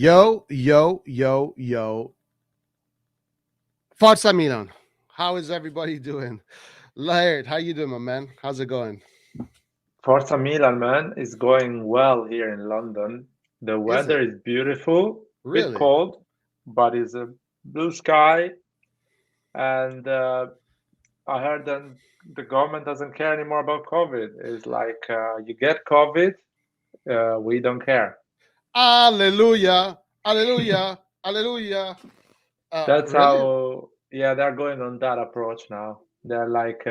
Yo, yo, yo, yo. Forza Milan. How is everybody doing? Laird, how you doing, my man? How's it going? Forza Milan, man, is going well here in London. The Is weather it? is beautiful, bit Really? cold, but it's a blue sky. And I heard that the government doesn't care anymore about COVID. It's like you get COVID, we don't care. Hallelujah. Hallelujah. Hallelujah. That's Really? how, yeah, they're going on that approach now. They're like,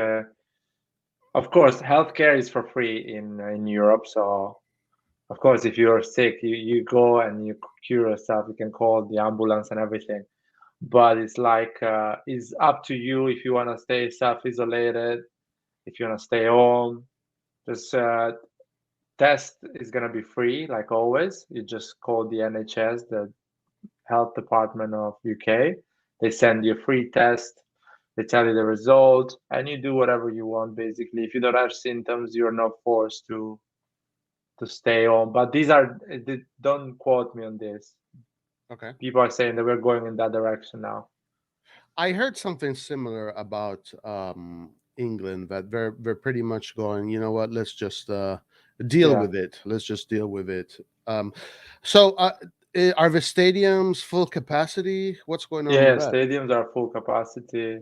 of course, healthcare is for free in Europe, so of course, if you're sick, you go and you cure yourself. You can call the ambulance and everything. But it's like it's up to you if you want to stay self-isolated, if you want to stay home. This test is gonna be free, like always. You just call the NHS, the health department of UK. They send you a free test. They tell you the result, and you do whatever you want. Basically, if you don't have symptoms, you're not forced to stay home. But these are, don't quote me on this. Okay. People are saying that we're going in that direction now. I heard something similar about England that they're pretty much going, you know what, let's just deal Yeah. with it. Let's just deal with it. So are the stadiums full capacity? What's going on Yeah, with that? stadiums are full capacity.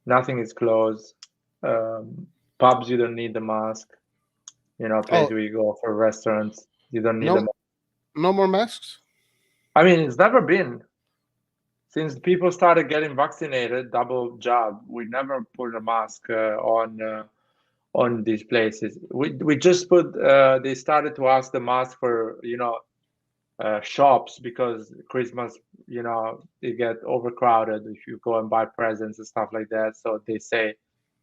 Nothing is closed. Pubs, you don't need the mask. Place Oh, where you go for restaurants, you don't need the no, mask. no more masks. I mean, it's never been since people started getting vaccinated, double jab. We never put a mask on these places. We just put. They started to ask the mask for shops because Christmas, they get overcrowded if you go and buy presents and stuff like that. So they say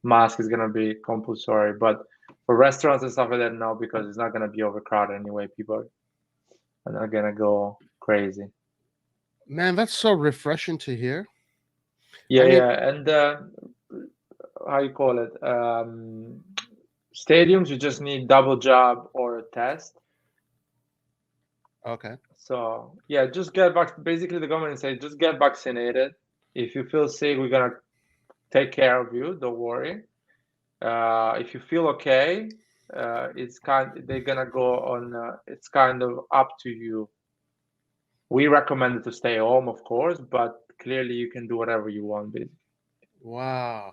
mask is gonna be compulsory, but for restaurants and stuff like that, no, because it's not gonna be overcrowded anyway. People are not gonna go crazy. Man, that's so refreshing to hear. I Yeah, mean, yeah, and how you call it? Stadiums, you just need double jab or a test. okay. So yeah, just get back. Basically, the government says just get vaccinated. If you feel sick, we're gonna take care of you. Don't worry. If you feel okay, they're gonna go on. It's kind of up to you. We recommend it to stay home, of course, but clearly you can do whatever you want, basically. Wow.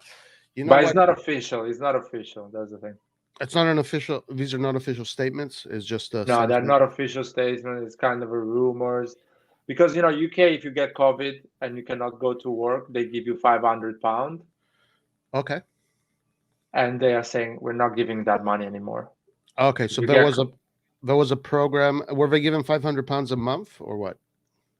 You know But it's what? not official. It's not official. That's the thing. It's not an official. These are not official statements. It's just No, they're something. not official statements. It's kind of a rumors. Because UK, if you get COVID and you cannot go to work, they give you £500, Okay. and they are saying we're not giving that money anymore. Okay. If So you get there was a program. Were they given £500 a month or what?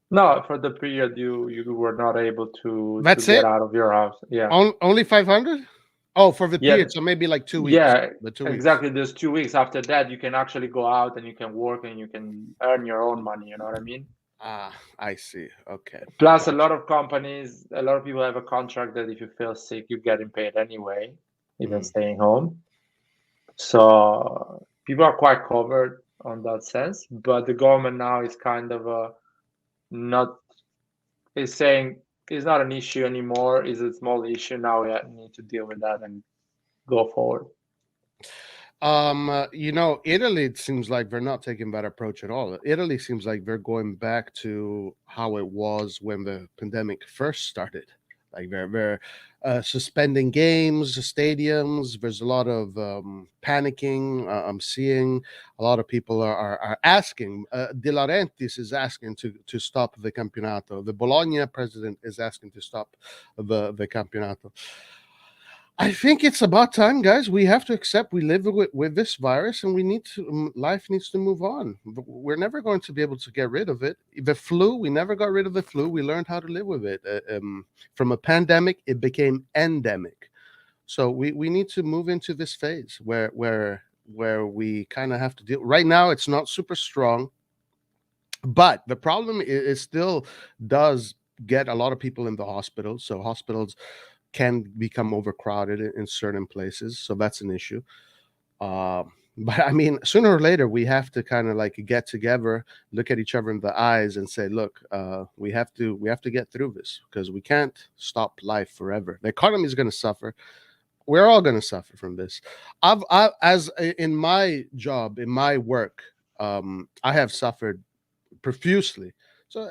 No, for the period you were not able to That's get it. out of your house. Yeah. Only 500. Oh, for the Yeah, period. So maybe like 2 weeks. yeah, The 2 weeks. exactly. There's 2 weeks after that you can actually go out and you can work and you can earn your own money, you know what I mean? Ah, I see. Okay. Plus, a lot Gotcha. of companies, a lot of people have a contract that if you feel sick, you're getting paid anyway, even Mhm. staying home. So people are quite covered on that sense, but the government now is kind of not is saying it's not an issue anymore. It's a small issue now. We need to deal with that and go forward. Italy, it seems like they're not taking that approach at all. Italy seems like they're going back to how it was when the pandemic first started. Like they're suspending games, stadiums. There's a lot of panicking. I'm seeing a lot of people are asking. De Laurentiis is asking to stop the campionato. The Bologna president is asking to stop the campionato. I think it's about time, guys. We have to accept we live with this virus, and we need to. Life needs to move on. We're never going to be able to get rid of it. The flu, we never got rid of the flu. We learned how to live with it. From a pandemic, it became endemic. So we need to move into this phase where we kind of have to deal. Right now, it's not super strong, but the problem is still does get a lot of people in the hospital. So hospitals can become overcrowded in certain places. So that's an issue. But I mean, sooner or later, we have to kind of like get together, look at each other in the eyes, and say, "Look, we have to get through this because we can't stop life forever. The economy is going to suffer. We're all going to suffer from this." In my job, in my work, I have suffered profusely. So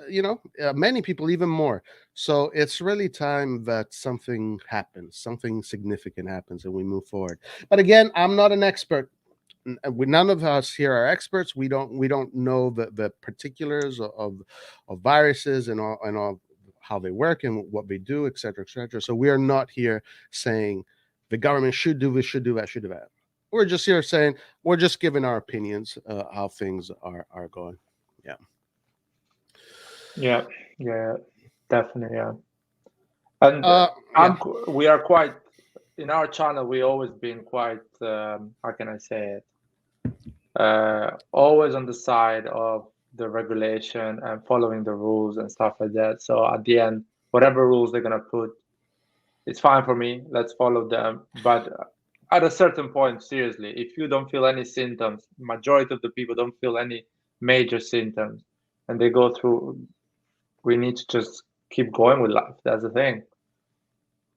many people even more. So it's really time that something happens, something significant happens, and we move forward. But again, I'm not an expert. None of us here are experts. We don't know the particulars of viruses and all how they work and what they do, et cetera, et cetera. So we are not here saying the government should do this, should do that, should do that. We're just here saying we're just giving our opinions, how things are going. Yeah. Yeah, yeah, definitely, yeah. And Yeah. we are quite in our channel. We always been quite how can I say it? Always on the side of the regulation and following the rules and stuff like that. So at the end, whatever rules they're gonna put, it's fine for me. Let's follow them. But at a certain point, seriously, if you don't feel any symptoms, majority of the people don't feel any major symptoms, and they go through, we need to just keep going with life. That's the thing.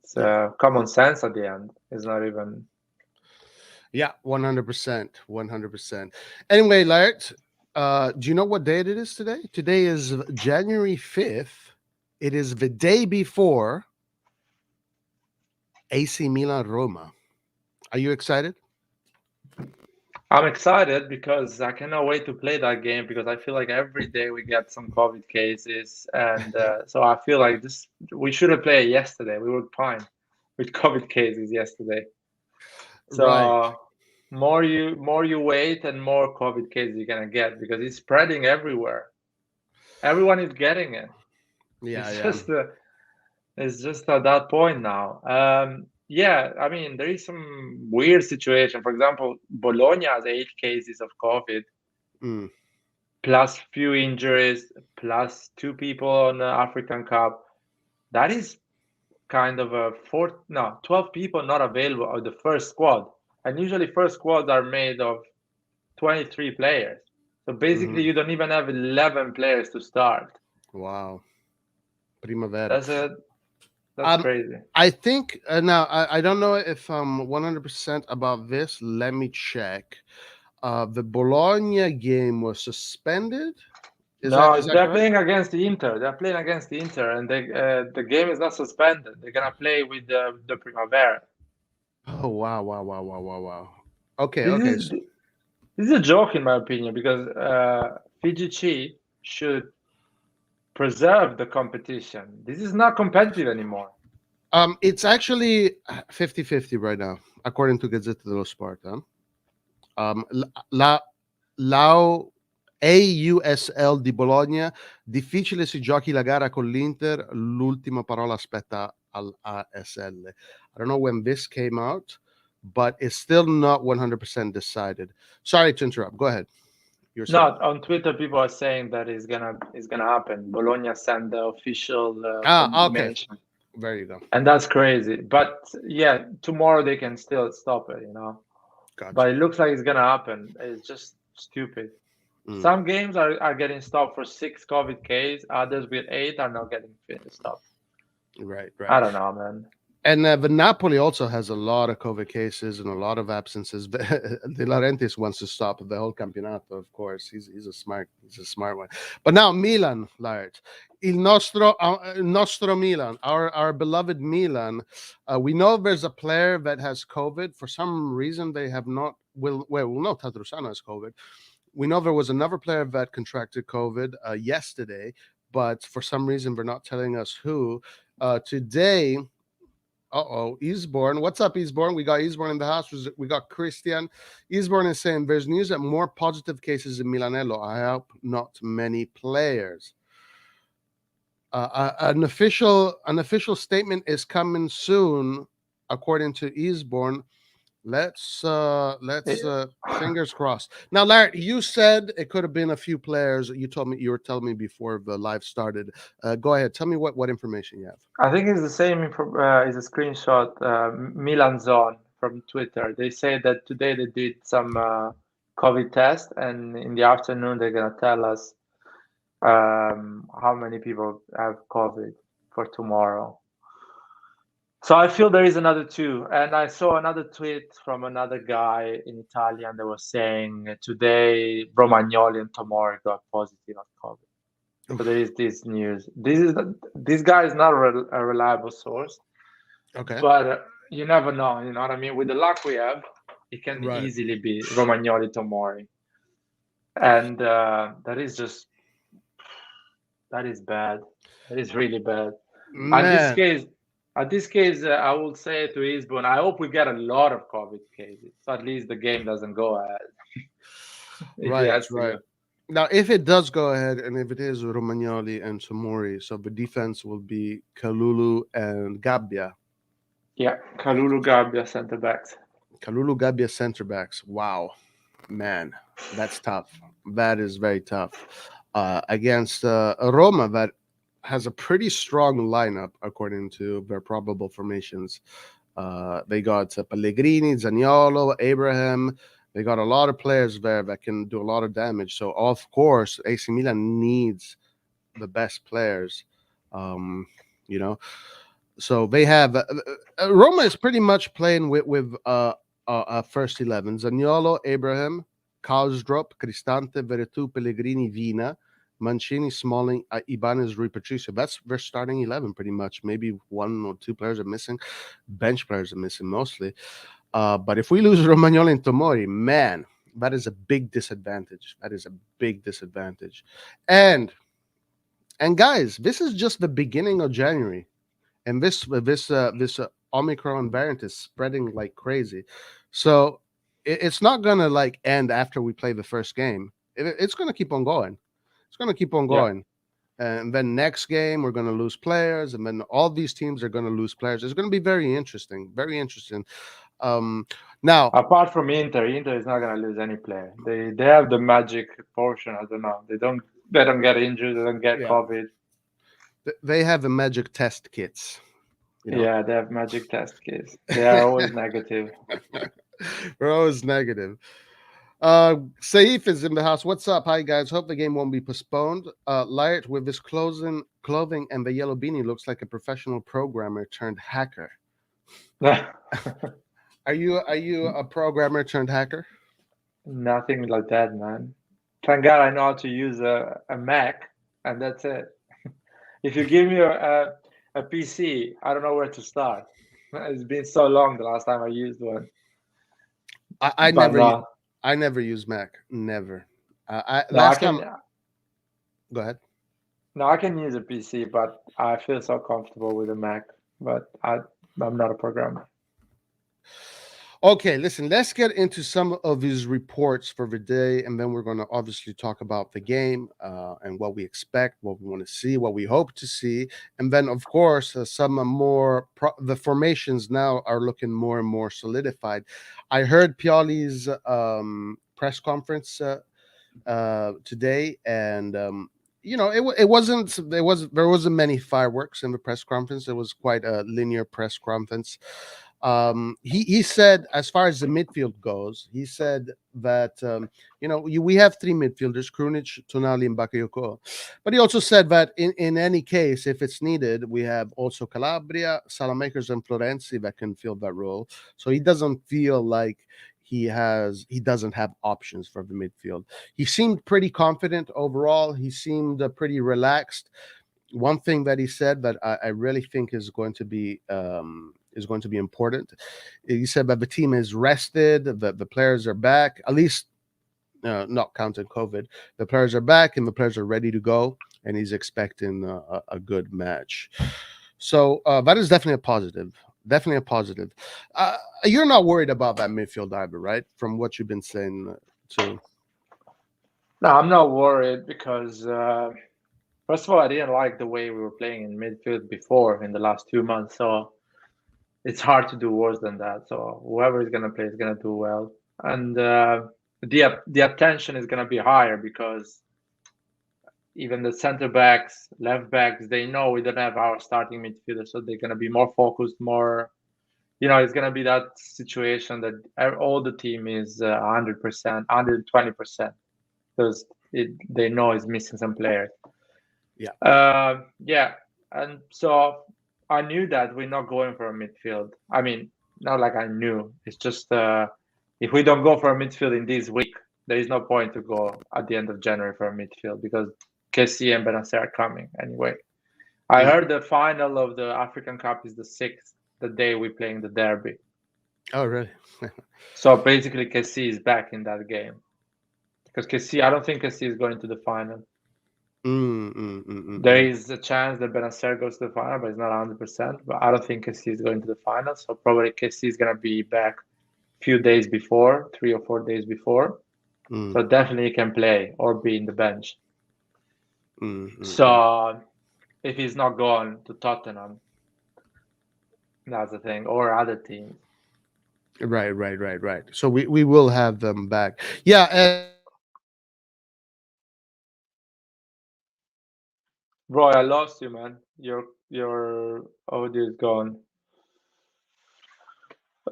It's common sense at the end. It's not even. Yeah, 100%. 100%. Anyway, Lart, do you know what date it is today? Today is January 5th. It is the day before AC Milan Roma. Are you excited? I'm excited because I cannot wait to play that game because I feel like every day we get some COVID cases, and so I feel like we should have played yesterday. We were fine with COVID cases yesterday. So Right. more you wait and more COVID cases you're gonna get because it's spreading everywhere. Everyone is getting it. Yeah, It's yeah. just it's just at that point now. Yeah, I mean there is some weird situation. For example, Bologna has 8 cases of COVID, Mm. plus few injuries, plus 2 people on the African Cup. That is kind of 12 people not available of the first squad. And usually first squads are made of 23 players. So basically Hmm. you don't even have 11 players to start. Wow. Primavera. That's it. That's Um, crazy. I think now I don't know if I'm 100% about this. Let me check. The Bologna game was suspended. Is that No, is that they're correct? playing against the Inter. They're playing against the Inter, and the game is not suspended. They're gonna play with the Primavera. Oh wow, wow, wow, wow, wow, wow. Okay, This okay. is this is a joke in my opinion because FIGC should preserve the competition. This is not competitive anymore. It's actually 50-50 right now, according to Gazzetta dello Sport. Huh? La AUSL di Bologna, difficile si giochi la gara con l'Inter, l'ultima parola spetta all'ASL. I don't know when this came out, but it's still not 100% decided. Sorry to interrupt. Go ahead. You're saying. Not on Twitter. People are saying that it's gonna happen. Bologna sent the official Okay. confirmation, There you go. and that's crazy. But yeah, tomorrow they can still stop it, But Gotcha. it looks like it's gonna happen. It's just stupid. Mm. Some games are getting stopped for 6 COVID cases. Others with 8 are not getting stopped. Right, right. I don't know, man. And the Napoli also has a lot of COVID cases and a lot of absences. De Laurentiis wants to stop the whole campionato. Of course, he's a smart one. But now Milan, Lart, il nostro Milan, our beloved Milan. We know there's a player that has COVID. For some reason, they have not. We know Tatarusano has COVID. We know there was another player that contracted COVID yesterday, but for some reason, they're not telling us who. Today. Eastbourne. What's up, Eastbourne? We got Eastbourne in the house. We got Christian. Eastbourne is saying there's news that more positive cases in Milanello. I hope not many players. An official statement is coming soon, according to Eastbourne. Let's fingers crossed. Now, Larry, you said it could have been a few players. You were telling me before the live started. Go ahead. Tell me what information you have. I think it's the same. Is a screenshot Milan Zone from Twitter. They say that today they did some COVID test, and in the afternoon they're gonna tell us how many people have COVID for tomorrow. So I feel there is another two. And I saw another tweet from another guy in Italian that was saying today Romagnoli and Tomori got positive of COVID. So there is this news. This guy is not a reliable source, Okay. but you never know. You know what I mean? With the luck we have, it can Right. easily be Romagnoli Tomori, and that is bad. That is really bad. Man. At this case, I will say to Isbon, I hope we get a lot of COVID cases, so at least the game doesn't go ahead. If he Right, has to right. go. Now, if it does go ahead, and if it is Romagnoli and Tomori, so the defense will be Kalulu and Gabbia. Yeah, Kalulu Gabbia center backs. Kalulu Gabbia center backs. Wow, man, that's tough. That is very tough. Against Roma, that has a pretty strong lineup according to their probable formations. They got Pellegrini, Zaniolo, Abraham. They got a lot of players there that can do a lot of damage. So, of course, AC Milan needs the best players. You know, so they have Roma is pretty much playing with first 11: Zaniolo, Abraham, Kausdrup, Cristante, Veretout, Pellegrini, Vina, Mancini, Smalling, Ibanez, Rui Patricio. That's their starting 11 pretty much. Maybe one or two players are missing. Bench players are missing mostly. But if we lose Romagnoli and Tomori, man, that is a big disadvantage. That is a big disadvantage. And guys, this is just the beginning of January, and this Omicron variant is spreading like crazy. So it's not gonna like end after we play the first game. It's gonna keep on going. It's gonna keep on Yeah. going. And then next game we're gonna lose players, and then all these teams are gonna lose players. It's gonna be very interesting. Very interesting. Now, apart from Inter is not gonna lose any player. They have the magic portion. I don't know. They don't get injured. They don't get yeah, COVID. they have the magic test kits. You know? Yeah, they have magic test kits. They are always negative. They're always negative. Saif is in the house. What's up? Hi guys. Hope the game won't be postponed. Light with his clothing and the yellow beanie looks like a professional programmer turned hacker. Are you a programmer turned hacker? Nothing like that, man. Thank God I know how to use a Mac, and that's it. If you give me a PC, I don't know where to start. It's been so long the last time I used one. I never use Mac. Never. Go ahead. No, I can use a PC, but I feel so comfortable with a Mac. But I'm not a programmer. Okay, listen, let's get into some of his reports for the day, and then we're going to obviously talk about the game and what we expect, what we want to see, what we hope to see. And then, of course, some more, the formations now are looking more and more solidified. I heard Pioli's press conference today, and there wasn't many fireworks in the press conference. It was quite a linear press conference. He said, as far as the midfield goes, he said that we have three midfielders: Krunic, Tonali, and Bakayoko. But he also said that in any case, if it's needed, we have also Calabria, Salamakers, and Florenzi that can fill that role. So he doesn't feel like he doesn't have options for the midfield. He seemed pretty confident overall. He seemed pretty relaxed. One thing that he said that I really think is going to be important. He said that the team is rested, that the players are back, at least not counting COVID. The players are back and the players are ready to go, and he's expecting a good match. So that is definitely a positive. Definitely a positive. You're not worried about that midfield either, right? From what you've been saying too. No, I'm not worried because first of all, I didn't like the way we were playing in midfield before in the last 2 months. So it's hard to do worse than that. So whoever is going to play is going to do well. And the attention is going to be higher because even the center backs, left backs, they know we don't have our starting midfielder. So they're going to be more focused, more it's gonna be that situation that all the team is 100%, 120%, because they know it's missing some players. Yeah. Yeah, and so I knew that we're not going for a midfield. I mean, not like I knew. It's just if we don't go for a midfield in this week, there is no point to go at the end of January for a midfield because KC and Benacer are coming anyway. I Mm. heard the final of the African Cup is the 6th, the day we're playing the derby. Oh, really? So basically, KC is back in that game because I don't think KC is going to the final. There is a chance that Benacer goes to the final, but it's not 100%. But I don't think KC is going to the final. So probably KC is going to be back a few days before, 3 or 4 days before. So definitely he can play or be in the bench. So if he's not going to Tottenham, that's the thing, or other teams. Right. So we will have them back. Yeah, and Roy, I lost you, man. Your audio is gone.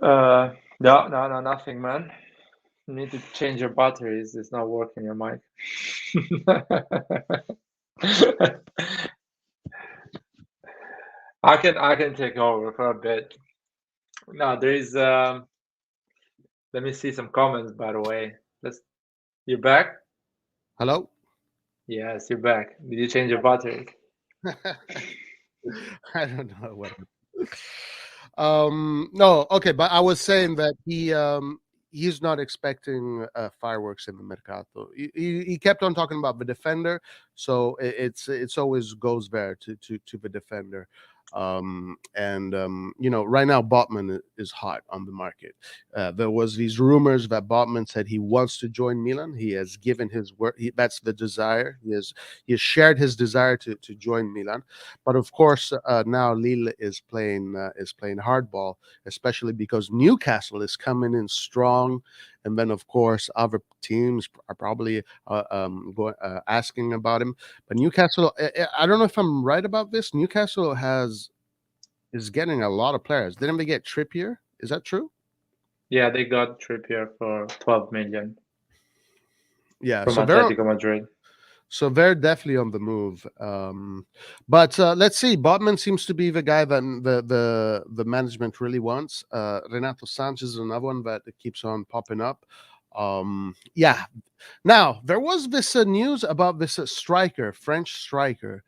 No, nothing, man. You need to change your batteries. It's not working, your mic. I can take over for a bit. No, there is let me see some comments, by the way. You're back? hello. Yes, you're back. Did you change your batteries? I don't know what. No, okay, but I was saying that he's not expecting fireworks in the mercato. He kept on talking about the defender, so it's always goes there to the defender. And right now Botman is hot on the market. There was these rumors that Botman said he wants to join Milan. He has given his word. That's the desire. He has shared his desire to join Milan. But of course, now Lille is playing hardball, especially because Newcastle is coming in strong, and then of course other teams are probably asking about him. But Newcastle, I don't know if I'm right about this. Newcastle is getting a lot of players. Didn't they get Trippier? Is that true? Yeah, they got Trippier for 12 million Yeah, from Atletico Madrid. So they're definitely on the move. But let's see. Botman seems to be the guy that the management really wants. Renato Sanchez is another one that keeps on popping up. Yeah. Now there was this news about this striker, French striker.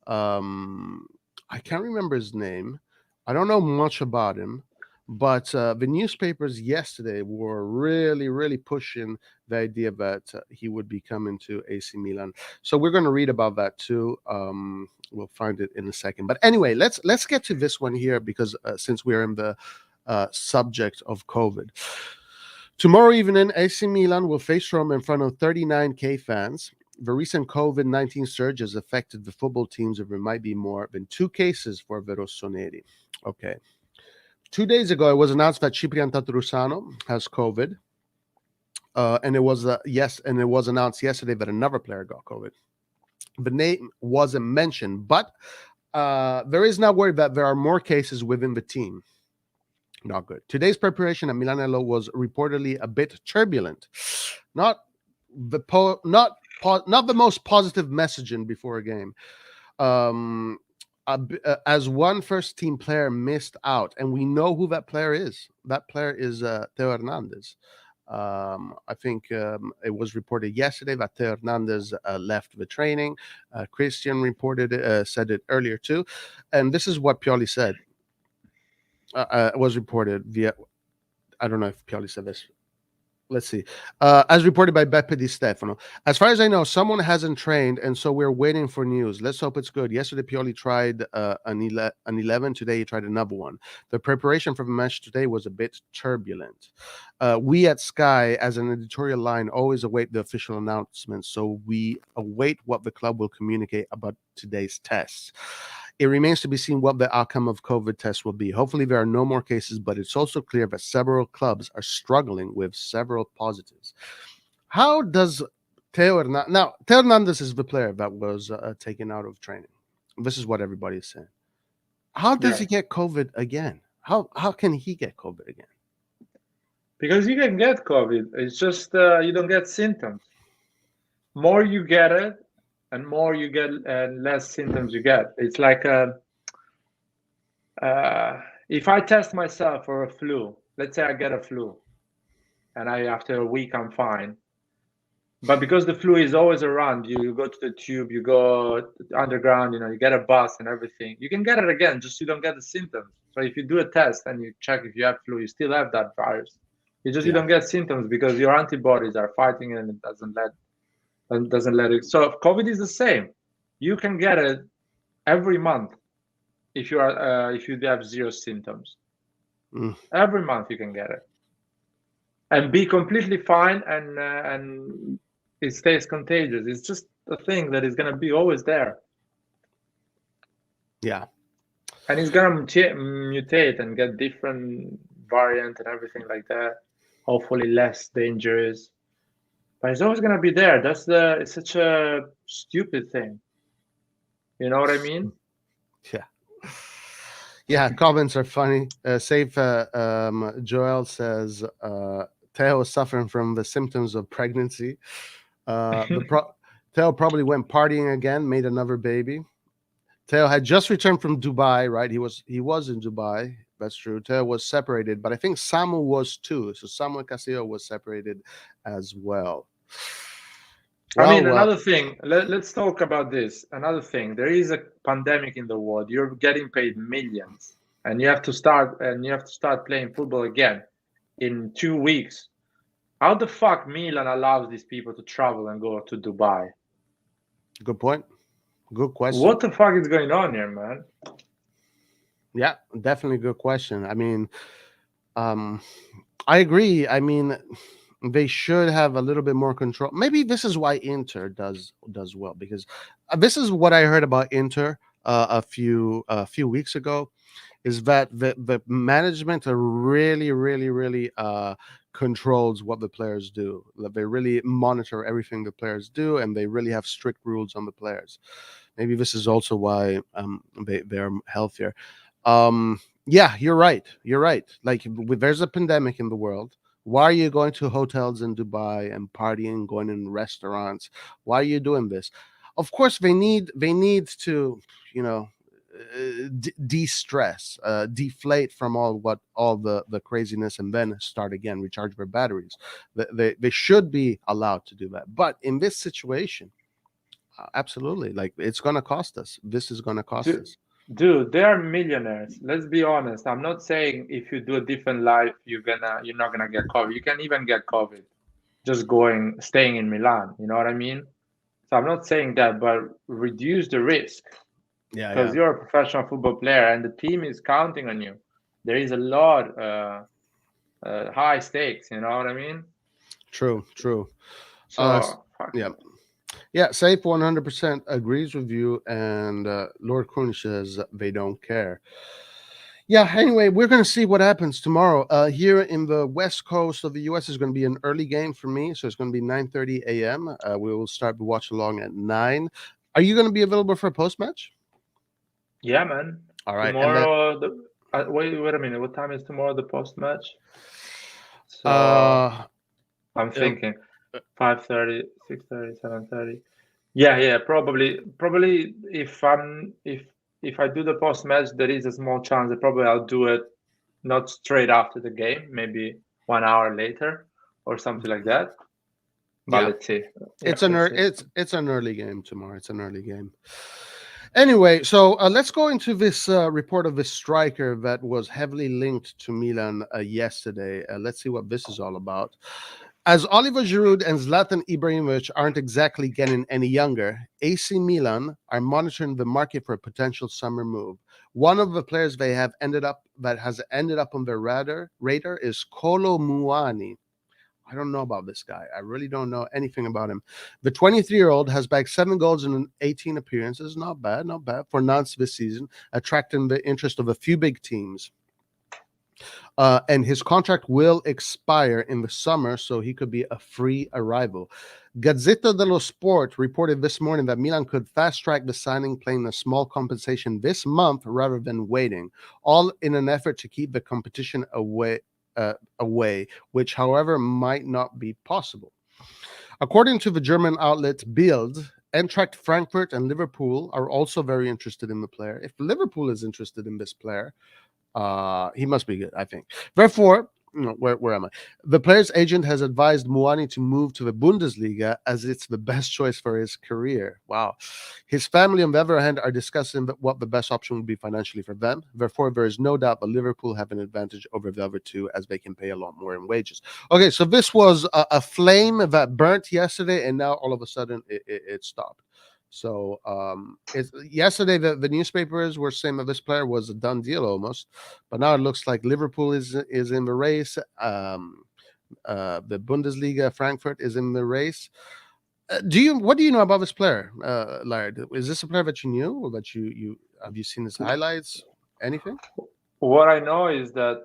I can't remember his name. I don't know much about him. But the newspapers yesterday were really pushing the idea that he would be coming to AC Milan. So we're going to read about that too. We'll find it in a second. But anyway, let's get to this one here because since we're in the subject of COVID. Tomorrow evening, AC Milan will face Roma in front of 39K fans. The recent COVID-19 surge has affected the football teams, and there might be more than 2 cases for the Rossoneri. Okay. 2 days ago, it was announced that Ciprian Tatarusano has COVID. And it was announced yesterday that another player got COVID. The name wasn't mentioned, but there is now word that there are more cases within the team. Not good. Today's preparation at Milanello was reportedly a bit turbulent. Not the most positive messaging before a game. As one first team player missed out, and we know who that player is. That player is Theo Hernandez. I think it was reported yesterday that Theo Hernandez left the training. Christian said it earlier too, and this is what Pioli said. Was reported via. I don't know if Pioli said this. Let's see. As reported by Beppe Di Stefano. As far as I know, someone hasn't trained, and so we're waiting for news. Let's hope it's good. Yesterday, Pioli tried an 11. Today, he tried another one. The preparation for the match today was a bit turbulent. We at Sky, as an editorial line, always await the official announcements, so we await what the club will communicate about today's tests. It remains to be seen what the outcome of COVID tests will be. Hopefully, there are no more cases, but it's also clear that several clubs are struggling with several positives. How does Theo Hernandez is the player that was taken out of training. This is what everybody is saying. How does he get COVID again? How can he get COVID again? Because you can get COVID. It's just you don't get symptoms. More you get it, and more you get, and less symptoms you get. It's like if I test myself for a flu, let's say I get a flu, and after a week I'm fine. But because the flu is always around, you go to the tube, you go underground, you get a bus and everything. You can get it again, just you don't get the symptoms. So if you do a test and you check if you have flu, you still have that virus. It's just you don't get symptoms because your antibodies are fighting and it doesn't let it. So COVID is the same. You can get it every month if you have zero symptoms. Every month you can get it and be completely fine, and it stays contagious. It's just a thing that is going to be always there. Yeah. And it's going to mutate and get different variant and everything like that. Hopefully less dangerous. But it's always going to be there. It's such a stupid thing. You know what I mean? Yeah. Yeah, comments are funny. Joel says, Theo is suffering from the symptoms of pregnancy. Theo probably went partying again, made another baby. Theo had just returned from Dubai, right? He was in Dubai. That's true. Theo was separated, but I think Samu was too. So Samu Castillo was separated as well. Another thing. Let's talk about this. Another thing. There is a pandemic in the world. You're getting paid millions, and you have to start playing football again in 2 weeks. How the fuck Milan allows these people to travel and go to Dubai? Good point. Good question. What the fuck is going on here, man? Yeah, definitely good question. I mean, I agree. I mean, they should have a little bit more control. Maybe this is why Inter does well, because this is what I heard about Inter a few weeks ago, is that the management are really controls what the players do. They really monitor everything the players do, and they really have strict rules on the players. Maybe this is also why they're healthier. Yeah, you're right. Like, there's a pandemic in the world. Why are you going to hotels in Dubai and partying, going in restaurants? Why are you doing this? Of course, they need to, de-stress, deflate from all the craziness, and then start again, recharge their batteries. They should be allowed to do that. But in this situation, absolutely, like, it's going to cost us. This is going to cost us. Dude, they are millionaires. Let's be honest. I'm not saying if you do a different life, you're not gonna get COVID. You can even get COVID just staying in Milan. You know what I mean? So I'm not saying that, but reduce the risk. Yeah, because you're a professional football player and the team is counting on you. There is a lot high stakes. You know what I mean? True. So yeah. Safe 100% agrees with you, and Lord Cornish says they don't care. Yeah. Anyway, we're going to see what happens tomorrow. Here in the west coast of the U.S. is going to be an early game for me, so it's going to be 9:30 a.m. We will start the watch along at 9. Are you going to be available for a post match? Yeah, man. All right. Tomorrow, wait a minute. What time is tomorrow the post match? So I'm thinking 5:30, 6:30, 7:30. Yeah. Probably if I do the post match, there is a small chance that probably I'll do it not straight after the game, maybe 1 hour later or something like that. But let's see. It's an early game tomorrow. It's an early game. Anyway, so let's go into this report of this striker that was heavily linked to Milan yesterday. Let's see what this is all about. As Oliver Giroud and Zlatan Ibrahimovic aren't exactly getting any younger, AC Milan are monitoring the market for a potential summer move. One of the players that has ended up on their radar is Kolo Muani. I don't know about this guy. I really don't know anything about him. The 23-year-old has bagged 7 goals in 18 appearances. Not bad for Nantes this season, attracting the interest of a few big teams. and his contract will expire in the summer, so he could be a free arrival. Gazzetta dello Sport reported this morning that Milan could fast-track the signing, paying a small compensation this month rather than waiting, all in an effort to keep the competition away, which, however, might not be possible. According to the German outlet Bild, Eintracht Frankfurt and Liverpool are also very interested in the player. If Liverpool is interested in this player, he must be good, I think. Therefore, where am I? The player's agent has advised Muani to move to the Bundesliga as it's the best choice for his career. Wow. His family, on the other hand, are discussing what the best option would be financially for them. Therefore, there is no doubt that Liverpool have an advantage over the other two as they can pay a lot more in wages. Okay, so this was a flame that burnt yesterday, and now all of a sudden it stopped. So yesterday the newspapers were saying that this player was a done deal almost, but now it looks like Liverpool is in the race. The Bundesliga, Frankfurt is in the race. What do you know about this player, Laird? Is this a player that you knew, or that you have you seen his highlights? Anything? What I know is that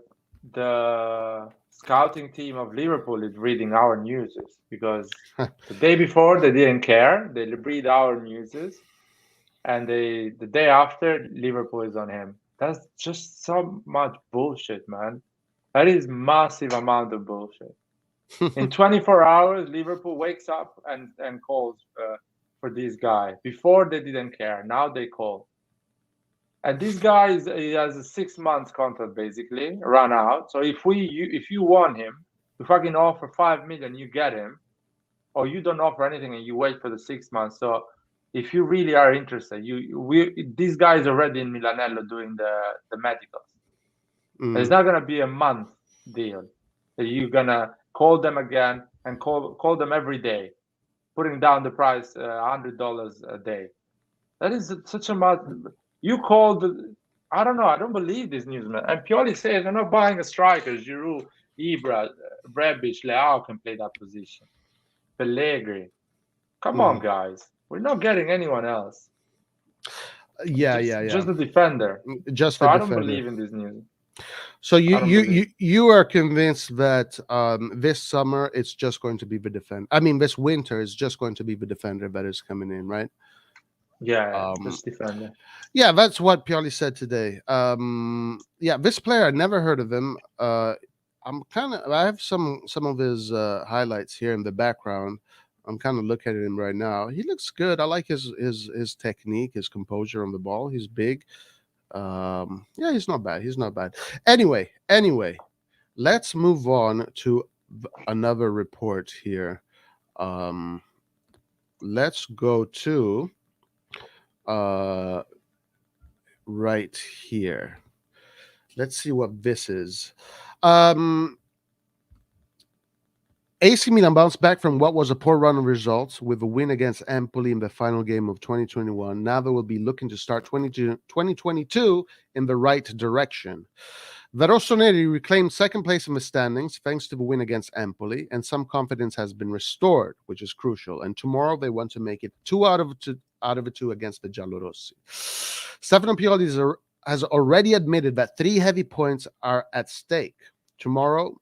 the scouting team of Liverpool is reading our newses, because the day before they didn't care. They read our newses, and the day after Liverpool is on him. That's just so much bullshit, man. That is massive amount of bullshit. In 24 hours, Liverpool wakes up and calls for this guy. Before they didn't care. Now they call. And this guy he has a 6 months contract basically run out. So if you want him, you fucking offer 5 million, you get him, or you don't offer anything and you wait for the 6 months. So if you really are interested, this guy is already in Milanello doing the medicals. It's not gonna be a month deal. You're gonna call them again and call them every day, putting down the price $100 a day. That is such a much. You called. I don't know. I don't believe this news, man. And Pioli says they're not buying a striker. Giroud, Ibra, Rebic, Leao can play that position. Pellegrini. Come on, guys. We're not getting anyone else. Yeah. Just a defender. Just so a I defender. don't believe in this news. So you are convinced that this summer it's just going to be the defender. I mean, this winter is just going to be the defender that is coming in, right? Yeah, just defender. Yeah, that's what Pioli said today. Yeah, this player, I never heard of him. I have some of his highlights here in the background. I'm kind of looking at him right now. He looks good. I like his technique, his composure on the ball. He's big. Yeah, he's not bad. Anyway, let's move on to another report here. Let's go to right here. Let's see what this is. AC Milan bounced back from what was a poor run of results with a win against Empoli in the final game of 2021. Now they will be looking to start 2022 in the right direction. The RossonARI reclaimed second place in the standings thanks to the win against Empoli, and some confidence has been restored, which is crucial. And tomorrow they want to make it 2 out of 2 against the Giallorossi. Stefano Pioli has already admitted that 3 heavy points are at stake tomorrow.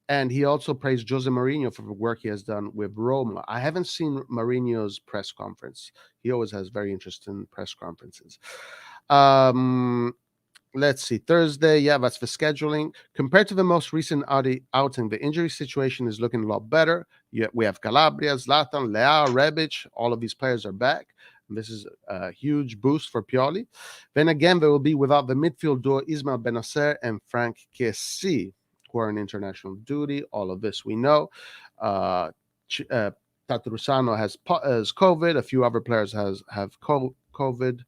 And he also praised Jose Mourinho for the work he has done with Roma. I haven't seen Mourinho's press conference. He always has very interesting press conferences. Let's see. Thursday, yeah, that's the scheduling. Compared to the most recent outing, the injury situation is looking a lot better. We have Calabria, Zlatan, Leao, Rebic. All of these players are back. This is a huge boost for Pioli. Then again, they will be without the midfield duo Ismail Bennacer and Frank Kessie, who are on international duty. All of this we know. Tatarusano has COVID. A few other players have COVID.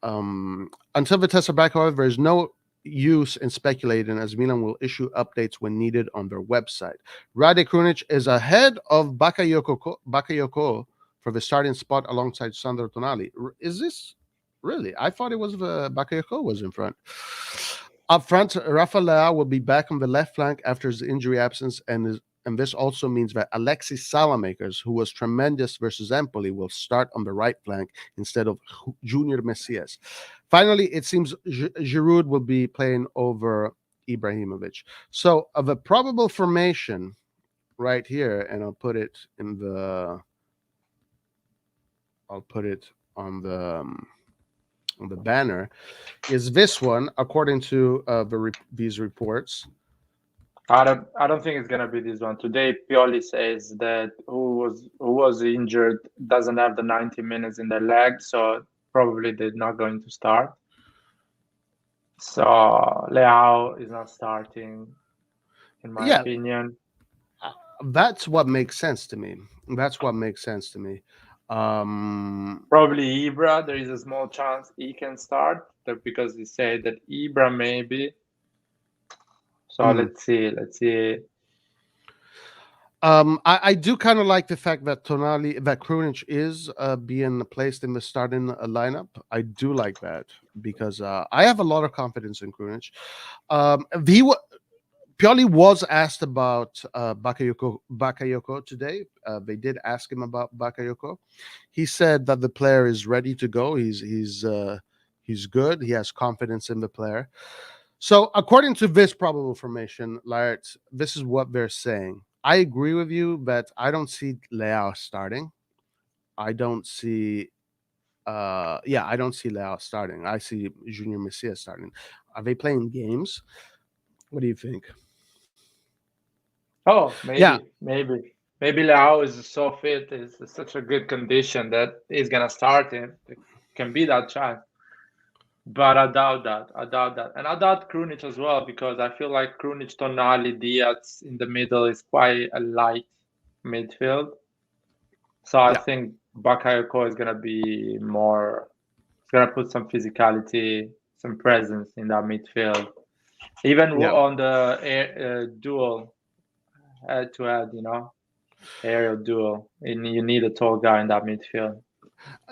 Until the tests are back, however, there is no use in speculating, as Milan will issue updates when needed on their website. Rade Krunic is ahead of Bakayoko for the starting spot alongside Sandro Tonali. Is this really? I thought it was Bakayoko was in front. Up front, Rafa Leao will be back on the left flank after his injury absence, and this also means that Alexis Salamakers, who was tremendous versus Empoli, will start on the right flank instead of Junior Messias. Finally, it seems Giroud will be playing over Ibrahimovic. So of a probable formation right here, and I'll put it on the banner, is this one according to these reports. I don't think it's gonna be this one. Today Pioli says that who was injured doesn't have the 90 minutes in their leg, so probably they're not going to start. So Leao is not starting, in my Yeah, opinion. that's what makes sense to me. That's what makes sense to me. Probably Ibra, there is a small chance he can start because he said that Ibra maybe. So let's see. I do kind of like the fact that Krunic is being placed in the starting lineup. I do like that because I have a lot of confidence in Krunic. Pioli was asked about Bakayoko today. They did ask him about Bakayoko. He said that the player is ready to go. He's good. He has confidence in the player. So according to this probable formation, Lart, this is what they're saying. I agree with you, but I don't see Leao starting. I don't see I don't see Leao starting. I see Junior Messias starting. Are they playing games? What do you think? Oh, Yeah, maybe Leao is so fit, is such a good condition that he's gonna start him. It can be that chance. But I doubt that. And I doubt Krunic as well because I feel like Krunic, Tonali, Diaz in the middle is quite a light midfield. So I yeah, think Bakayoko is gonna be more. It's gonna put some physicality, some presence in that midfield. Even yeah. on the duel, head to head, aerial duel, and you need a tall guy in that midfield.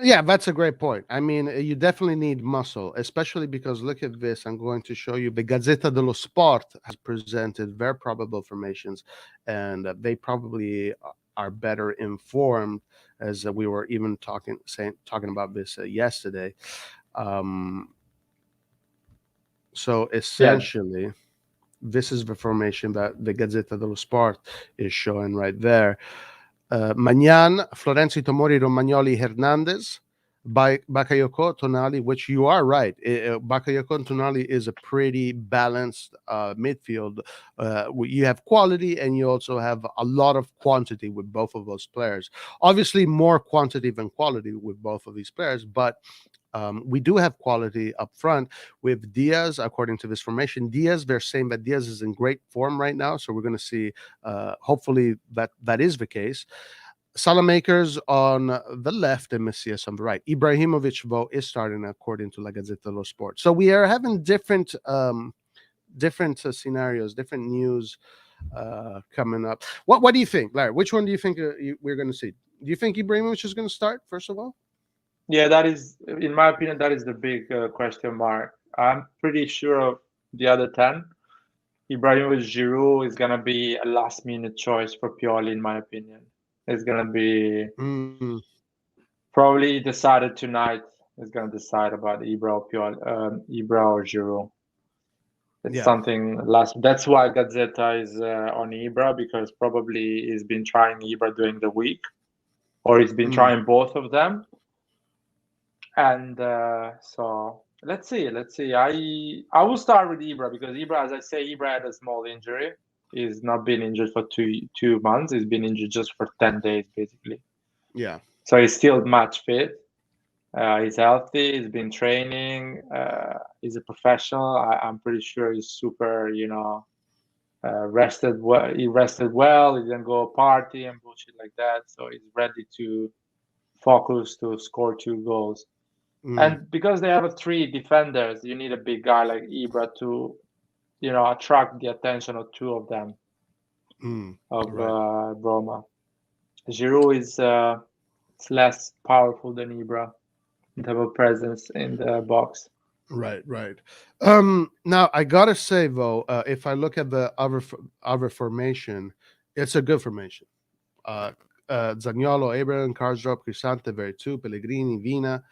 Yeah, that's a great point. I mean, you definitely need muscle, especially because look at this. I'm going to show you. The Gazzetta dello Sport has presented their probable formations, and they probably are better informed, as we were even talking about this yesterday. Um, so Yeah, essentially, this is the formation that the Gazzetta dello Sport is showing right there. Magnan, Florenzi, Tomori, Romagnoli, Hernandez, by Bakayoko, Tonali, which you are right. Bakayoko and Tonali is a pretty balanced midfield. You have quality and you also have a lot of quantity with both of those players. Obviously, more quantity than quality with both of these players, but we do have quality up front with Diaz, according to this formation. Diaz, they're saying that Diaz is in great form right now, so we're going to see. Hopefully, that is the case. Salamakers on the left and Messias on the right. Ibrahimovic, though, is starting according to La Gazzetta dello Sport. So we are having different scenarios, different news coming up. What do you think, Larry? Which one do you think we're going to see? Do you think Ibrahimovic is going to start first of all? yeah, that is, in my opinion, that is the big question mark. I'm pretty sure of the other 10. Ibrahimovic, Giroud is gonna be a last-minute choice for Pioli, in my opinion. It's gonna be Mm, probably decided tonight. Is gonna decide about Ibra or Giroud. It's yeah. something last. That's why Gazzetta is on Ibra because probably he's been trying Ibra during the week, or he's been Mm, trying both of them. And so let's see. I will start with Ibra because Ibra, as I say, Ibra had a small injury. He's not been injured for two months. He's been injured just for 10 days, basically. yeah. So he's still match fit. He's healthy. He's been training. He's a professional. I'm pretty sure he's super, rested well. He rested well. He didn't go party and bullshit like that. So he's ready to focus to score 2 goals. Mm, And because they have 3 defenders, you need a big guy like Ibra to, attract the attention of 2 of them of right. Roma. Giroud is less powerful than Ibra in terms of presence in the box. Right, right. Now I gotta say though, if I look at the other formation, it's a good formation. Uh, Zaniolo, Abraham, Karsdorp, Crisante, Veretout, Pellegrini, Vina.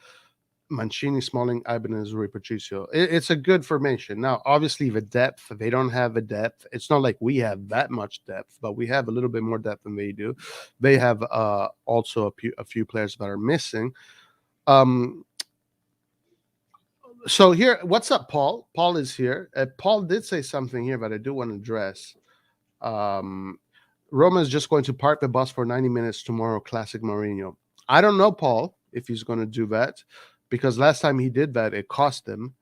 Mancini, Smalling, Ibanez, Rui Patricio. It's a good formation. Now, obviously, the depth, they don't have the depth. It's not like we have that much depth, but we have a little bit more depth than they do. They have also a few players that are missing. So here, what's up, Paul? Paul is here. Paul did say something here that I do want to address. Roma is just going to park the bus for 90 minutes tomorrow, classic Mourinho. I don't know, Paul, if he's going to do that, because last time he did that, it cost him.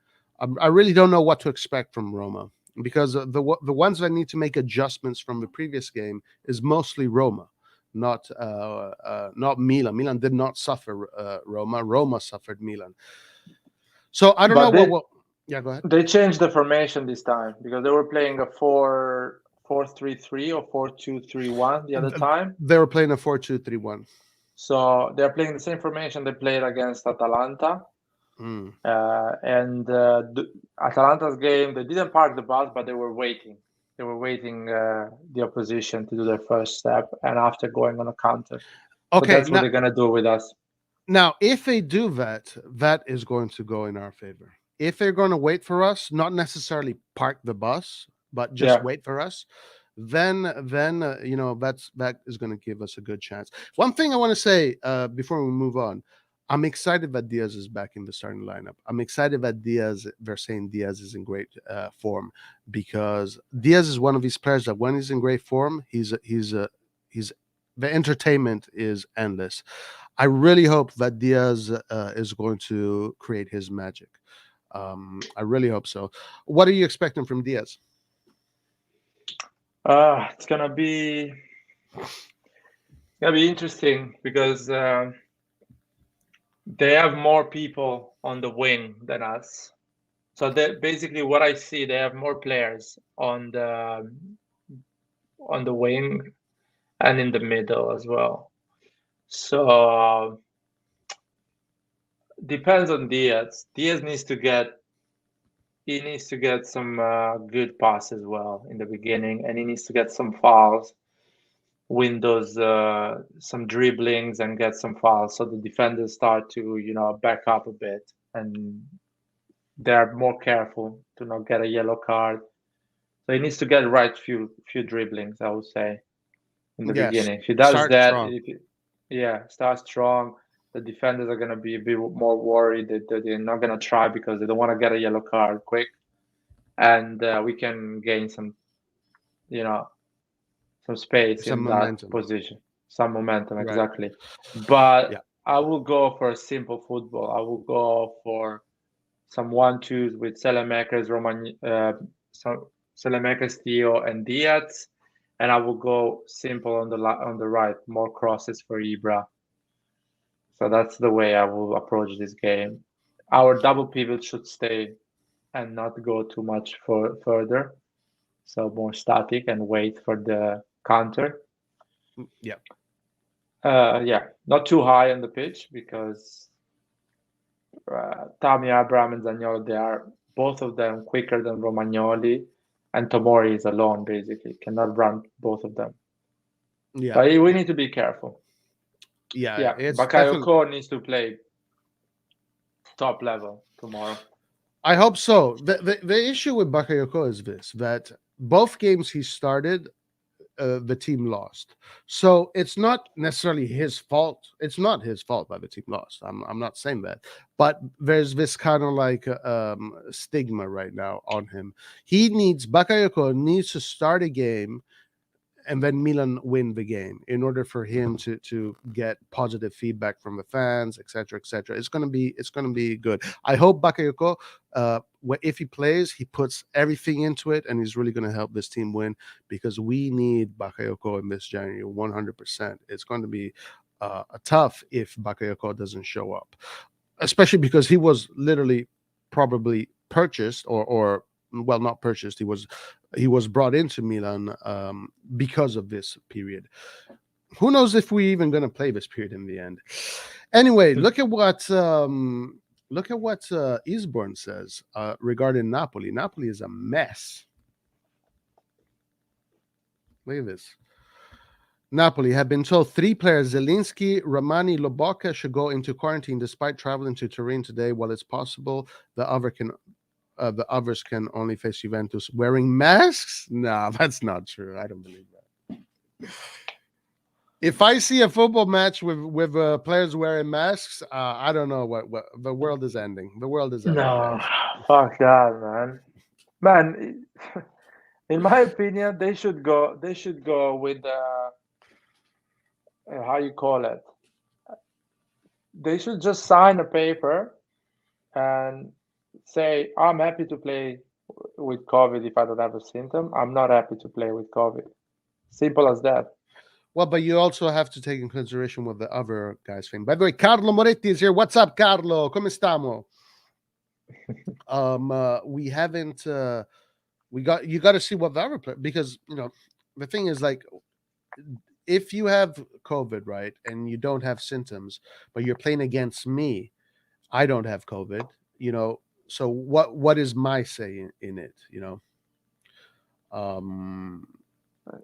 I really don't know what to expect from Roma, because the ones that need to make adjustments from the previous game is mostly Roma, not Milan. Milan did not suffer Roma. Roma suffered Milan. So I don't know what. Yeah, go ahead. They changed the formation this time because they were playing a 4-4-3-3 or 4-2-3-1 the other time. They were playing a 4-2-3-1. So they're playing the same formation they played against Atalanta. And Atalanta's game, they didn't park the bus, but they were waiting. They were waiting the opposition to do their first step, and after going on a counter. Okay, so that's what they're going to do with us. Now, if they do that, that is going to go in our favor. If they're going to wait for us, not necessarily park the bus, but just wait for us, then that is going to give us a good chance. One thing I want to say before we move on, I'm excited that Diaz is back in the starting lineup. I'm excited that they're saying Diaz is in great form, because Diaz is one of these players that when he's in great form, he's the entertainment is endless. I really hope that Diaz is going to create his magic. I really hope so. What are you expecting from Diaz? It's gonna be interesting because they have more people on the wing than us. So basically, what I see, they have more players on the wing and in the middle as well. So depends on Diaz. Diaz needs to get some good pass as well in the beginning, and he needs to get some fouls, win those some dribblings and get some fouls, so the defenders start to back up a bit and they're more careful to not get a yellow card. So he needs to get right few dribblings, I would say, in the beginning. If he does that, start strong. The defenders are going to be a bit more worried that they're not going to try because they don't want to get a yellow card quick. And we can gain some space in that position. Some momentum, exactly. But I will go for simple football. I will go for some 1-2s with Selemakers, Selemakers, Theo, and Diaz. And I will go simple on the right, more crosses for Ibra. So that's the way I will approach this game. Our double pivot should stay and not go too much further. So more static and wait for the counter. Not too high on the pitch because Tammy, Abraham, and Zaniolo, they are both of them quicker than Romagnoli, and Tomori is alone, basically. Cannot run both of them. Yeah. But we need to be careful. Bakayoko needs to play top level tomorrow. I hope so. The issue with Bakayoko is this, that both games he started, the team lost. So it's not necessarily his fault. It's not his fault that the team lost. I'm not saying that. But there's this kind of like stigma right now on him. Bakayoko needs to start a game and then Milan win the game in order for him to get positive feedback from the fans, etc., etc. It's gonna be good. I hope Bakayoko, if he plays, he puts everything into it, and he's really gonna help this team win, because we need Bakayoko in this January 100%. It's going to be tough if Bakayoko doesn't show up, especially because he was literally probably purchased or well, not purchased. He was brought into Milan because of this period. Who knows if we're even going to play this period in the end? Anyway, look at what Eastbourne says regarding Napoli. Napoli is a mess. Look at this. Napoli have been told 3 players, Zelinski, Romani, Lobotka, should go into quarantine despite traveling to Turin today. While it's possible, the others can only face Juventus wearing masks. No, that's not true. I don't believe that. If I see a football match with players wearing masks, I don't know what the world is ending. The world is ending, No, guys. fuck that, man. Man, in my opinion, they should go. They should go with how you call it. They should just sign a paper and say, "I'm happy to play with COVID if I don't have a symptom. I'm not happy to play with COVID." Simple as that. Well, but you also have to take in consideration what the other guys think. By the way, Carlo Moretti is here. What's up, Carlo? Come stiamo? We haven't. You got to see what the other player, because the thing is, like, if you have COVID, right, and you don't have symptoms, but you're playing against me, I don't have COVID. So what is my say in it?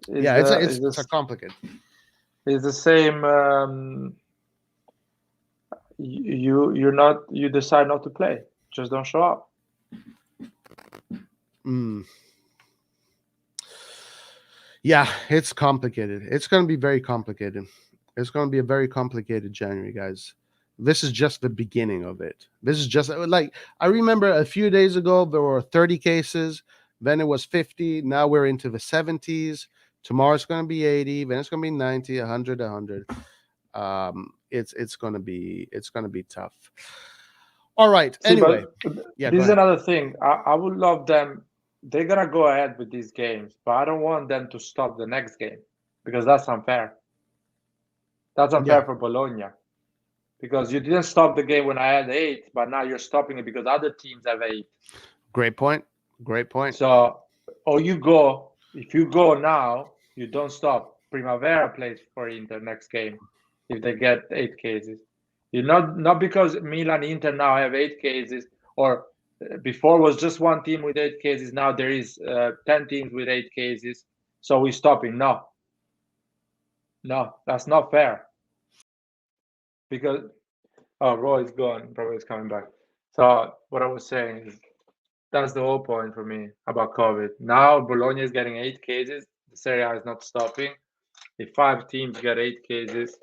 Yeah, it's a complicated. It's the same. You decide not to play. Just don't show up. Yeah, it's complicated. It's going to be very complicated. It's going to be a very complicated January, guys. This is just the beginning of it. This is just like, I remember a few days ago, there were 30 cases. Then it was 50. Now we're into the 70s. Tomorrow it's going to be 80. Then it's going to be 90, 100, 100. It's going to be tough. All right. Anyway, yeah. This is another thing. I would love them. They're gonna go ahead with these games, but I don't want them to stop the next game, because that's unfair. That's unfair for Bologna, because you didn't stop the game when I had 8, but now you're stopping it because other teams have 8. Great point. So, if you go now, you don't stop. Primavera plays for Inter next game if they get 8 cases. You not because Milan, Inter now have 8 cases, or before was just one team with 8 cases. Now there is 10 teams with 8 cases. So we're stopping. No, that's not fair. Because Roy is gone. Probably is coming back. So what I was saying is, that's the whole point for me about COVID. Now Bologna is getting 8 cases. The Serie A is not stopping. If 5 teams get 8 cases,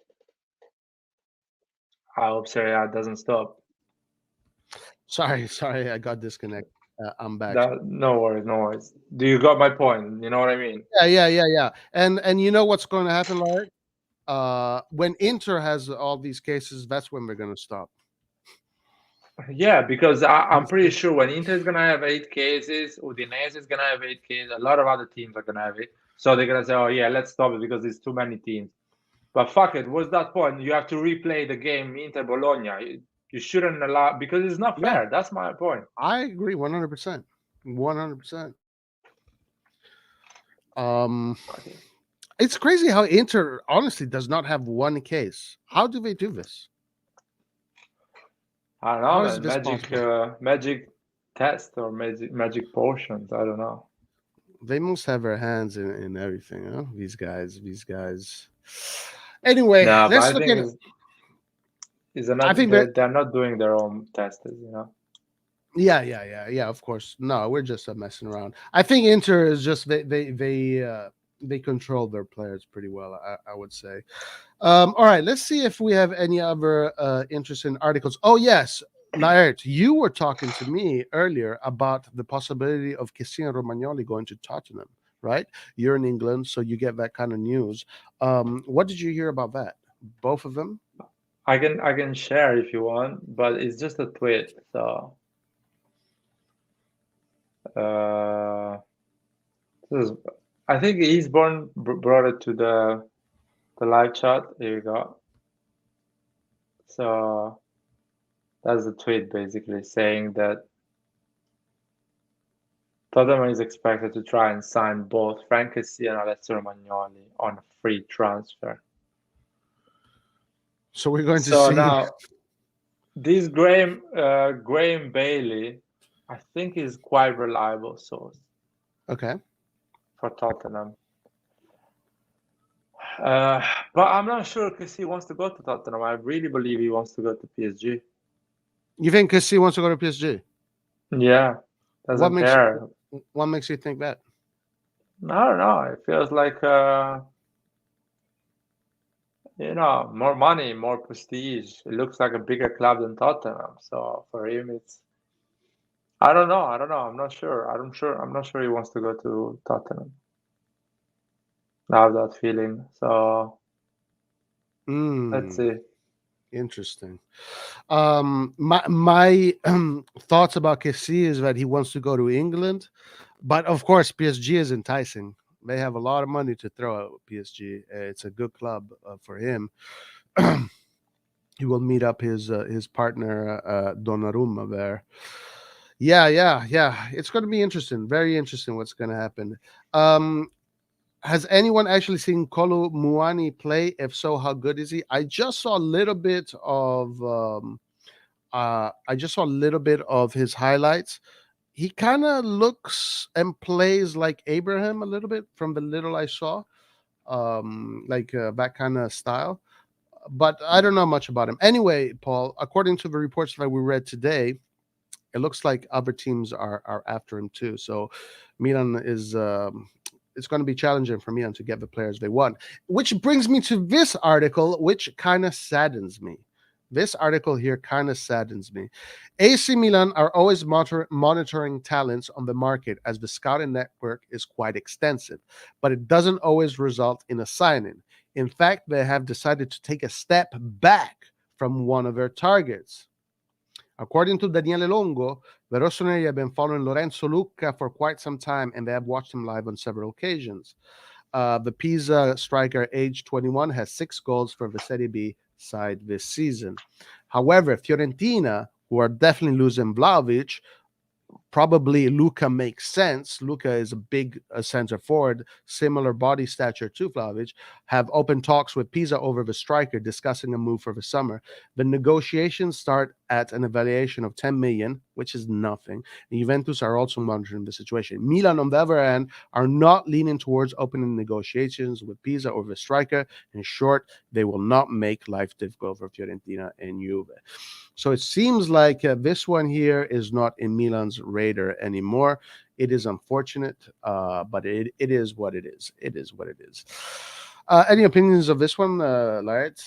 I hope Serie A doesn't stop. Sorry, I got disconnected. I'm back. No worries. Do you got my point? You know what I mean? Yeah. And you know what's going to happen, Larry? When Inter has all these cases, that's when they're going to stop. Yeah, because I'm pretty sure when Inter is going to have 8 cases, Udinese is going to have 8 cases, a lot of other teams are going to have it. So they're going to say, oh, yeah, let's stop it because there's too many teams. But fuck it, what's that point? You have to replay the game Inter-Bologna. You shouldn't allow, because it's not fair. Yeah. That's my point. I agree 100%. 100%. It's crazy how Inter honestly does not have one case. How do they do this? I don't know, magic test or magic potions. I don't know. They must have their hands in everything, huh? These guys. Anyway, let's look at it. I think they're not doing their own tests, you know. Yeah. Of course, no, we're just messing around. I think Inter is just they control their players pretty well. I would say. All right, let's see if we have any other interesting articles. Oh yes, Laert, you were talking to me earlier about the possibility of Kessin Romagnoli going to Tottenham, right? You're in England, so you get that kind of news. What did you hear about that? Both of them? I can share if you want, but it's just a tweet. So I think Eastbourne brought it to the live chat. Here you go. So that's the tweet basically saying that Tottenham is expected to try and sign both Frank Kessie and Alessio Romagnoli on a free transfer. So we're going to see. So now, this Graham Bailey, I think, is quite reliable source. Okay. For Tottenham. But I'm not sure because he wants to go to Tottenham. I really believe he wants to go to PSG. You think Kessie wants to go to PSG? Yeah, What doesn't makes you care. what makes you think that? I don't know. It feels like more money, more prestige. It looks like a bigger club than Tottenham. So for him, it's I don't know. I don't know. I'm not sure. I'm not sure he wants to go to Tottenham. I have that feeling. So let's Hmm. see. Interesting. My thoughts about Kessie is that he wants to go to England, but of course PSG is enticing. They have a lot of money to throw at PSG. It's a good club for him. He will meet up his partner Donnarumma there. Yeah, yeah, yeah. It's going to be interesting. Very interesting. What's going to happen? Um, has anyone actually seen Kolo Muani play? If so, how good is he? I just saw a little bit of. I just saw a little bit of his highlights. He kind of looks and plays like Abraham a little bit from the little I saw, like that kind of style. But I don't know much about him. Anyway, Paul, according to the reports that we read today, it looks like other teams are after him too. So Milan is it's going to be challenging for Milan to get the players they want. Which brings me to this article, which kind of saddens me. This article here kind of saddens me. AC Milan are always monitoring talents on the market as the scouting network is quite extensive, but it doesn't always result in a signing. In fact, they have decided to take a step back from one of their targets. According to Daniele Longo, the Rossoneri have been following Lorenzo Lucca for quite some time and they have watched him live on several occasions. The Pisa striker, age 21, has 6 goals for the Serie B side this season. However, Fiorentina, who are definitely losing Vlahovic, probably Luca makes sense. Luca is a big center forward, similar body stature to Vlahovic, have open talks with Pisa over the striker, discussing a move for the summer. The negotiations start at an evaluation of 10 million, which is nothing. And Juventus are also monitoring the situation. Milan, on the other hand, are not leaning towards opening negotiations with Pisa over the striker. In short, they will not make life difficult for Fiorentina and Juve. So it seems like this one here is not in Milan's radar anymore. It is unfortunate, but it is what it is. It is what it is. Any opinions of this one, Laird?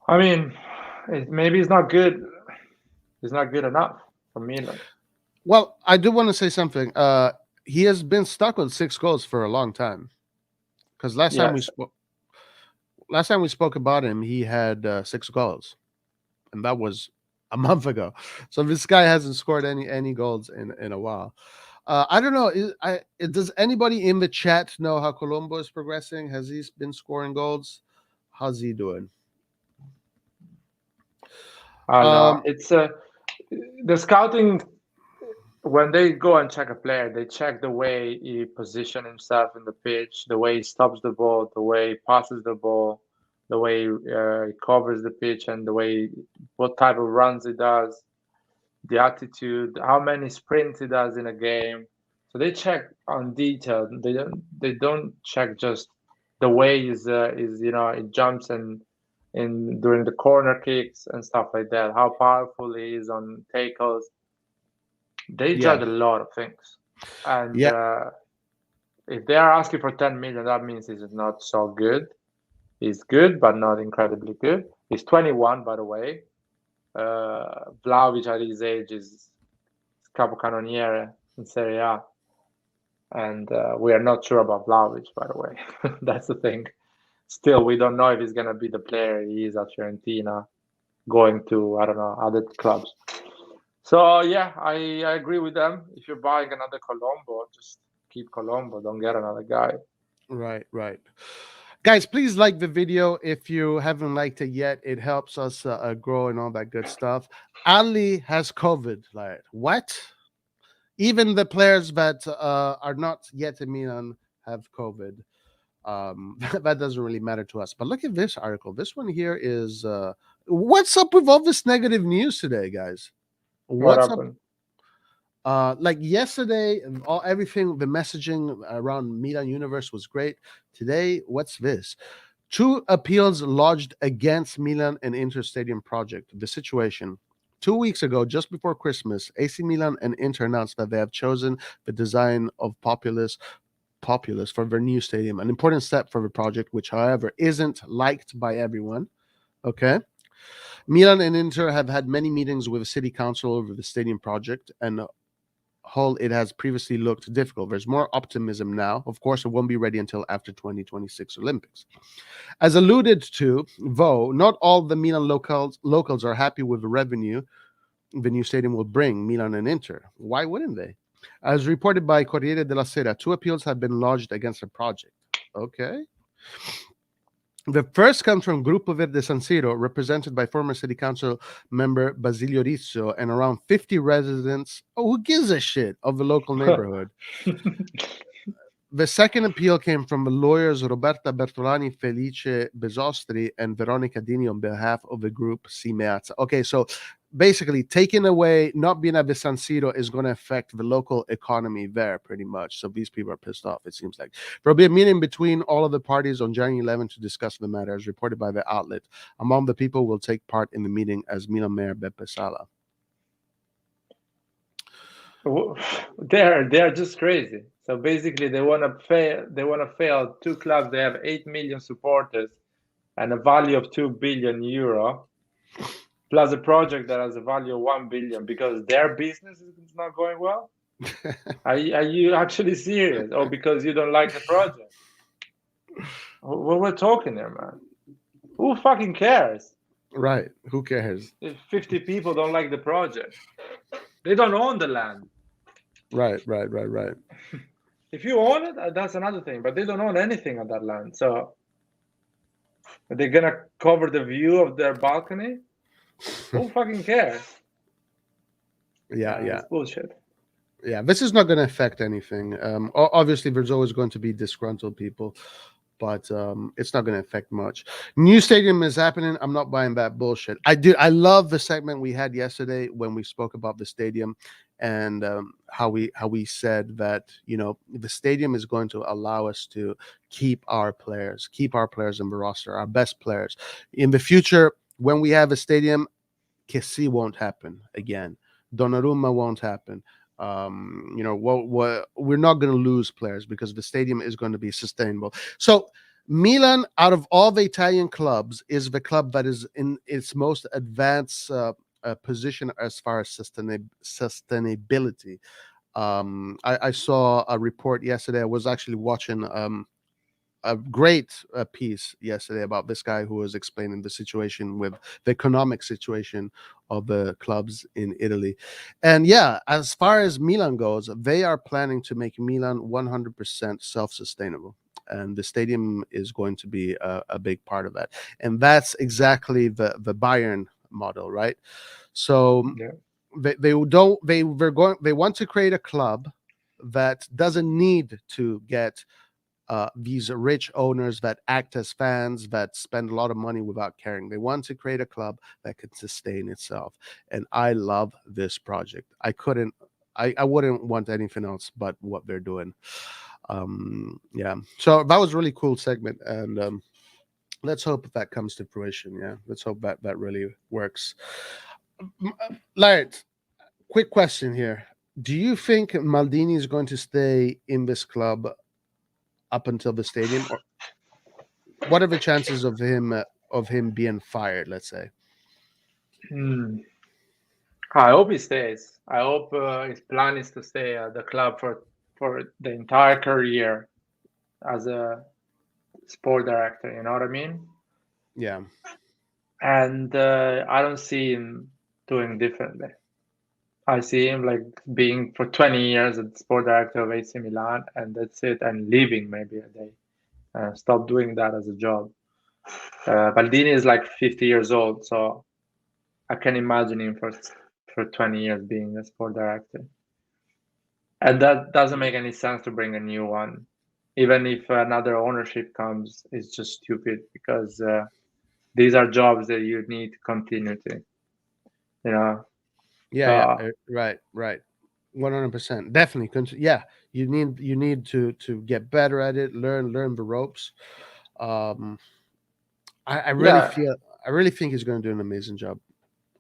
I mean, maybe it's not good. It's not good enough for Milan. Well, I do want to say something. He has been stuck with 6 goals for a long time. Because Yes. last time we spoke about him, he had 6 goals, and that was a month ago. So this guy hasn't scored any goals in a while. I don't know. Does anybody in the chat know how Colombo is progressing? Has he been scoring goals? How's he doing? I don't know. It's the scouting. When they go and check a player, they check the way he positions himself in the pitch, the way he stops the ball, the way he passes the ball, the way he covers the pitch, and the way what type of runs he does, the attitude, how many sprints he does in a game. So they check on detail. They don't check just the way he jumps and in during the corner kicks and stuff like that. How powerful he is on tackles. They Yeah, judge a lot of things, and yeah, if they are asking for 10 million, that means he's not so good. He's good, but not incredibly good. He's 21, by the way. Vlahovic at his age is capocannoniere in Serie A, and we are not sure about Vlahovic, by the way. That's the thing. Still, we don't know if he's gonna be the player he is at Fiorentina, going to I don't know other clubs. So yeah, I agree with them. If you're buying another Colombo, just keep Colombo. Don't get another guy. right, right. Guys, please like the video if you haven't liked it yet. It helps us grow and all that good stuff. Ali has COVID. Like what? Even the players that are not yet in Milan have COVID. That doesn't really matter to us. But look at this article. This one here is what's up with all this negative news today, guys? What What's up? happened? Like yesterday, everything, the messaging around Milan Universe was great. Today, what's this? Two appeals lodged against Milan and Inter Stadium project. The situation. 2 weeks ago, just before Christmas, AC Milan and Inter announced that they have chosen the design of Populous for their new stadium, an important step for the project, which, however, isn't liked by everyone. Okay. Milan and Inter have had many meetings with the city council over the stadium project, and whole it has previously looked difficult. There's more optimism now. Of course, it won't be ready until after 2026 Olympics. As alluded to, though, not all the Milan locals are happy with the revenue the new stadium will bring Milan and Inter. Why wouldn't they? As reported by Corriere della Sera, two appeals have been lodged against the project. Okay. The first comes from Gruppo Verde San Siro, represented by former city council member Basilio Rizzo and around 50 residents. Oh, who gives a shit of the local neighborhood? The second appeal came from the lawyers Roberta Bertolani, Felice Besostri, and Veronica Dini on behalf of the group Simeazza. Okay, so basically, taking away not being at the San Siro is going to affect the local economy there pretty much. So these people are pissed off, it seems like. There'll be a meeting between all of the parties on January 11th to discuss the matter, as reported by the outlet. Among the people who will take part in the meeting as Milan Mayor Beppe Sala. They're just crazy. So basically, they want to fail. They want to fail two clubs. They have 8 million supporters and a value of €2 billion, plus a project that has a value of 1 billion because their business is not going well. Are you actually serious? Or because you don't like the project? What we're talking there, man? Who fucking cares? Right. Who cares? If 50 people don't like the project, they don't own the land. Right. If you own it, that's another thing. But they don't own anything on that land. So are they gonna cover the view of their balcony? Who fucking cares? Yeah. It's bullshit. Yeah, this is not going to affect anything. Obviously, there's always going to be disgruntled people, but it's not going to affect much. New stadium is happening. I'm not buying that bullshit. I love the segment we had yesterday when we spoke about the stadium and how we said that the stadium is going to allow us to keep our players in the roster, our best players. In the future, when we have a stadium, Kessie won't happen again. Donnarumma won't happen. What we're not going to lose players because the stadium is going to be sustainable. So Milan, out of all the Italian clubs, is the club that is in its most advanced position as far as sustainability. I saw a report yesterday. I was actually watching a great piece yesterday about this guy who was explaining the situation with the economic situation of the clubs in Italy. And yeah, as far as Milan goes, they are planning to make Milan 100% self-sustainable. And the stadium is going to be a big part of that. And that's exactly the Bayern model, right? So Yeah. they want to create a club that doesn't need to get these rich owners that act as fans that spend a lot of money without caring. They want to create a club that can sustain itself. And I love this project. I wouldn't want anything else but what they're doing. Yeah. So that was a really cool segment. And let's hope that comes to fruition. Yeah. Let's hope that really works. Laird, quick question here. Do you think Maldini is going to stay in this club up until the stadium, or what are the chances of him being fired? Let's say. I hope he stays. I hope his plan is to stay at the club for the entire career as a sport director. You know what I mean? Yeah. And I don't see him doing differently. I see him like being for 20 years a sport director of AC Milan, and that's it, and leaving maybe a day. Stop doing that as a job. Baldini is like 50 years old, so I can imagine him for 20 years being a sport director. And that doesn't make any sense to bring a new one. Even if another ownership comes, it's just stupid because these are jobs that you need continuity. Yeah. Right. 100%. Definitely. Yeah, you need to get better at it, learn the ropes. Um, I really Yeah, feel I really think he's going to do an amazing job.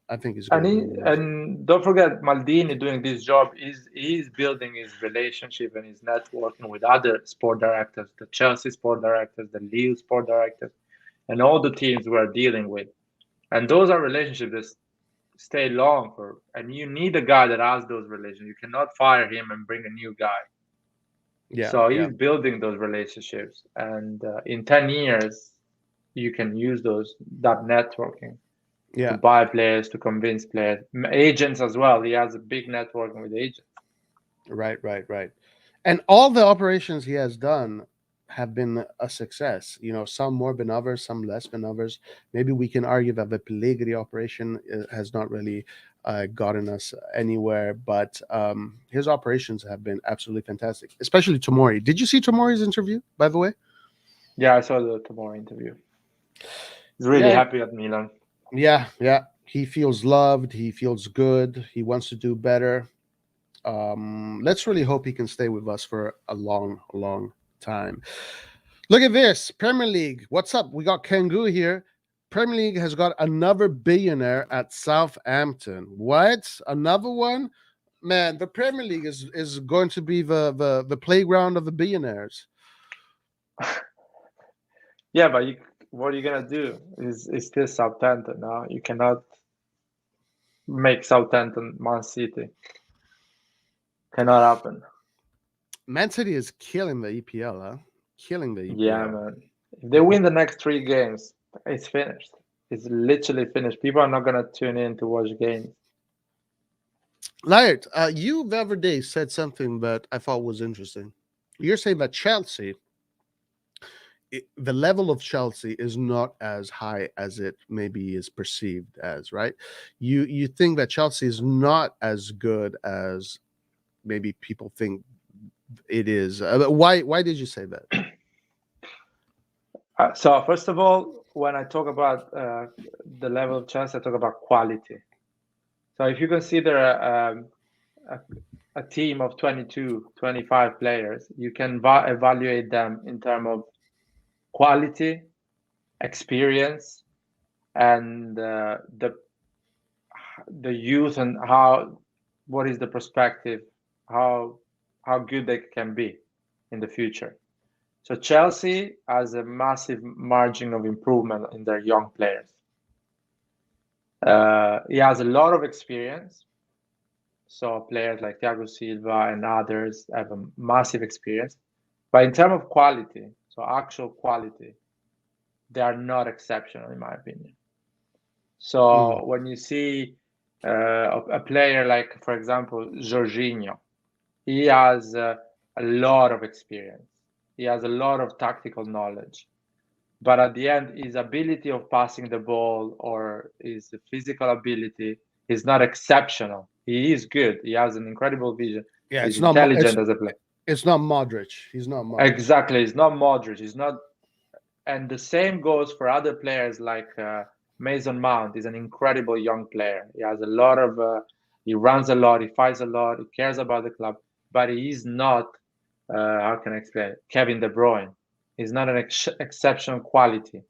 I think he's and going to do an amazing. don't forget Maldini doing this job is he's building his relationship and his networking with other sport directors, the Chelsea sport directors, the Lille sport directors, and all the teams we're dealing with. And those are relationships that stay long for, and you need a guy that has those relationships. You cannot fire him and bring a new guy. Yeah, So yeah, he's building those relationships, and in 10 years, you can use that networking to yeah. buy players, to convince players, agents as well. He has a big networking with agents. Right. And all the operations he has done have been a success. Some more than others, some less than others. Maybe we can argue that the Pellegrini operation has not really gotten us anywhere, but his operations have been absolutely fantastic, especially Tomori. Did you see Tomori's interview, by the way? Yeah, I saw the tomorrow interview. He's really Yeah, happy at Milan. yeah. He feels loved. He feels good. He wants to do better. Let's really hope he can stay with us for a long time. Look at this Premier League. What's up? We got Kangu here. Premier League has got another billionaire at Southampton. What? Another one? Man, the Premier League is going to be the playground of the billionaires. Yeah, but what are you gonna do? Is still Southampton now? You cannot make Southampton Man City. Cannot happen. Man City is killing the EPL, huh? Killing the Yeah, EPL. man. If they win the next 3 games, it's finished. It's literally finished. People are not gonna tune in to watch games. Laird, you the other day said something that I thought was interesting. You're saying that Chelsea, the level of Chelsea is not as high as it maybe is perceived as, right? You think that Chelsea is not as good as maybe people think it is. Why did you say that? So first of all, when I talk about the level of chance, I talk about quality. So if you consider a, a team of 22, 25 players, you can evaluate them in terms of quality, experience, and the youth, and what is the perspective, how good they can be in the future. So Chelsea has a massive margin of improvement in their young players. He has a lot of experience. So players like Thiago Silva and others have a massive experience. But in terms of quality, so actual quality, they are not exceptional in my opinion. So when you see a player like, for example, Jorginho, he has a lot of experience. He has a lot of tactical knowledge. But at the end, his ability of passing the ball or his physical ability is not exceptional. He is good. He has an incredible vision. Yeah, He's intelligent as a player. it's not Modric. He's not Modric. Exactly. He's not Modric. He's not. And the same goes for other players like Mason Mount. He's an incredible young player. He has a lot of. He runs a lot. He fights a lot. He cares about the club. But he is not. How can I explain it? Kevin De Bruyne. He's not an exceptional quality.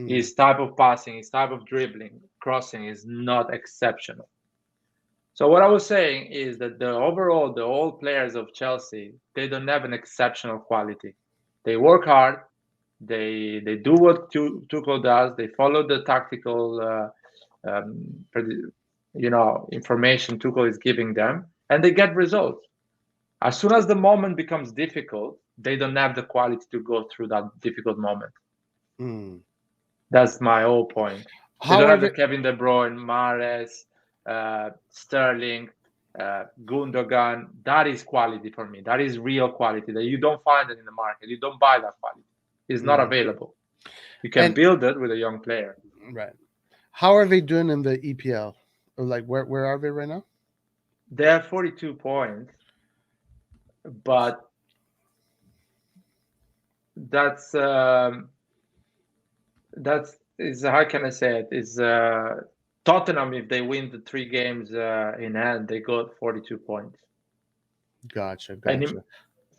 His type of passing, his type of dribbling, crossing is not exceptional. So what I was saying is that the all players of Chelsea, they don't have an exceptional quality. They work hard. They do what Tuchel does. They follow the tactical, information Tuchel is giving them, and they get results. As soon as the moment becomes difficult, they don't have the quality to go through that difficult moment. That's my whole point. They don't have the Kevin De Bruyne, Mahrez, Sterling, Gundogan. That is quality for me. That is real quality that you don't find it in the market. You don't buy that quality. It's not available. You can build it with a young player. Right. How are they doing in the EPL? Like where are they right now? They have 42 points, but that's is, how can I say it? Is Tottenham, if they win the 3 games in hand, they got 42 points. Gotcha, And gotcha.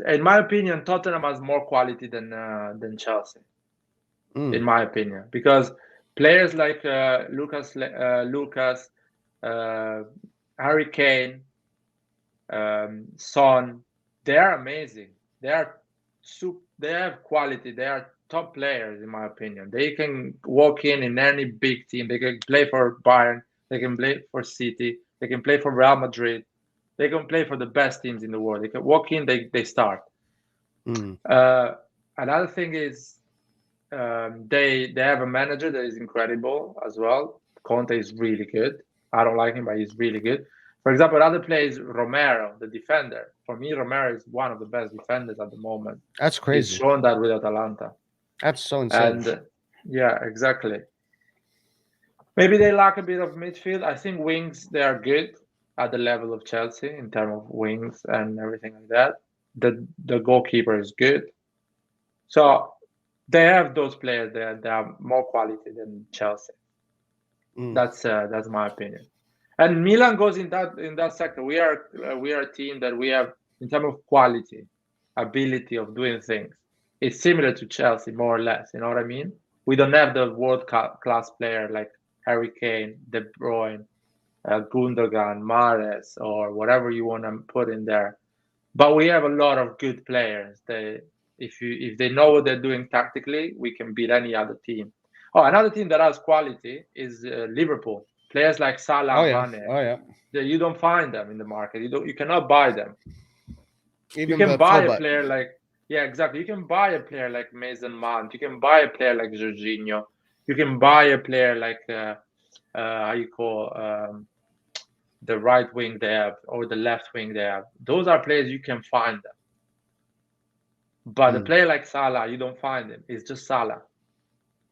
in my opinion, Tottenham has more quality than Chelsea. In Mm. my opinion, because players like Lucas, Harry Kane, Son, they are amazing. They are they have quality. They are top players, in my opinion. They can walk in any big team. They can play for Bayern. They can play for City. They can play for Real Madrid. They can play for the best teams in the world. They can walk in. They start. Mm. Another thing is they have a manager that is incredible as well. Conte is really good. I don't like him, but he's really good. For example, another player is Romero, the defender. For me, Romero is one of the best defenders at the moment. That's He's crazy. shown that with Atalanta. That's so insane. And yeah, exactly. Maybe they lack a bit of midfield. I think wings, they are good at the level of Chelsea in terms of wings and everything like that. The goalkeeper is good. So they have those players there that are more quality than Chelsea. Mm. That's my opinion. And Milan goes in that sector. We are a team that we have in terms of quality, ability of doing things. It's similar to Chelsea, more or less. You know what I mean? We don't have the world class player like Harry Kane, De Bruyne, Gundogan, Mahrez, or whatever you want to put in there. But we have a lot of good players. If they know what they're doing tactically, we can beat any other team. Oh, another team that has quality is Liverpool. Players like Oh Salah, yeah. Mane. Oh yeah. You don't find them in the market. You cannot buy them. You Even can the buy a fullback. player like, yeah, exactly. You can buy a player like Mason Mount. You can buy a player like Jorginho. You can buy a player like how you call the right wing they have or the left wing they have. Those are players you can find them. But a player like Salah, you don't find him. It's just Salah.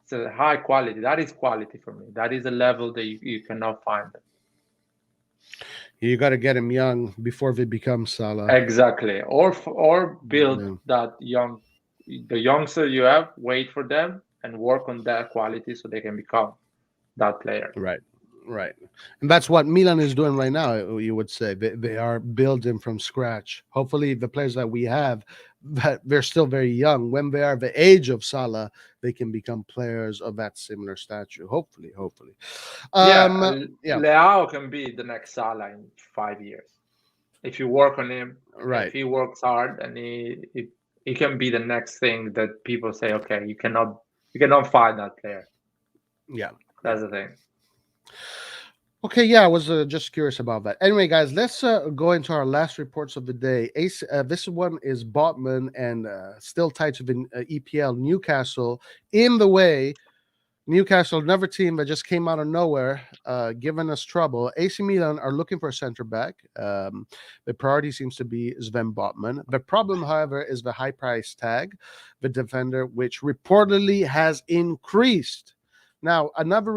It's a high quality. That is quality for me. That is a level that you cannot find them. You got to get him young before they become Salah. Exactly. Or build that the youngster you have, wait for them and work on that quality so they can become that player. Right. Right. And that's what Milan is doing right now, you would say. They are building from scratch. Hopefully, the players that we have, that they're still very young. When they are the age of Salah, they can become players of that similar stature. Hopefully, hopefully. Yeah, Yeah. Leao can be the next Salah in 5 years. If you work on him, Right. if he works hard, and he can be the next thing that people say, okay, you cannot find that player. Yeah. That's the thing. Okay, yeah, I was just curious about that. Anyway, guys, let's go into our last reports of the day. This one is Botman and still tied to the EPL Newcastle in the way. Newcastle, another team that just came out of nowhere, giving us trouble. AC Milan are looking for a center back. The priority seems to be Sven Botman. The problem, however, is the high price tag, the defender, which reportedly has increased. Now, another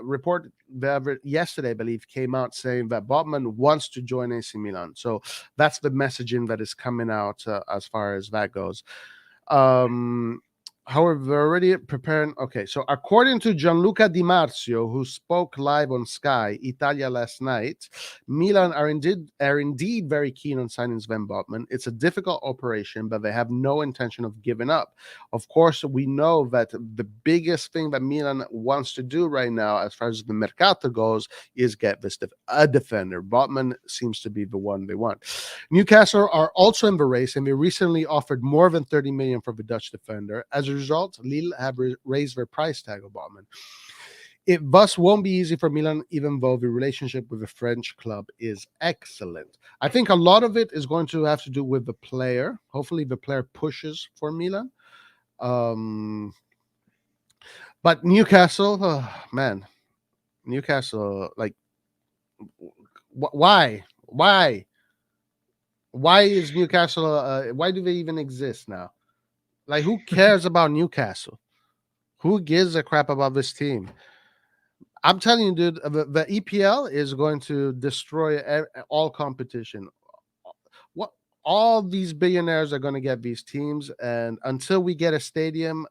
report yesterday, I believe, came out saying that Botman wants to join AC Milan. So that's the messaging that is coming out as far as that goes. However, we're already preparing. Okay, so according to Gianluca Di Marzio, who spoke live on Sky Italia last night, Milan are indeed very keen on signing Sven Botman. It's a difficult operation, but they have no intention of giving up. Of course, we know that the biggest thing that Milan wants to do right now, as far as the Mercato goes, is get a defender. Botman seems to be the one they want. Newcastle are also in the race, and they recently offered more than 30 million for the Dutch defender. As a result, Lille have raised their price tag of Botman. It thus won't be easy for Milan, even though the relationship with the French club is excellent. I think a lot of it is going to have to do with the player. Hopefully, the player pushes for Milan. But Newcastle, man, Newcastle, like, why is Newcastle? Why do they even exist now? Like, who cares about Newcastle? Who gives a crap about this team? I'm telling you, dude, the EPL is going to destroy all competition. What all these billionaires are going to get these teams, and until we get a stadium,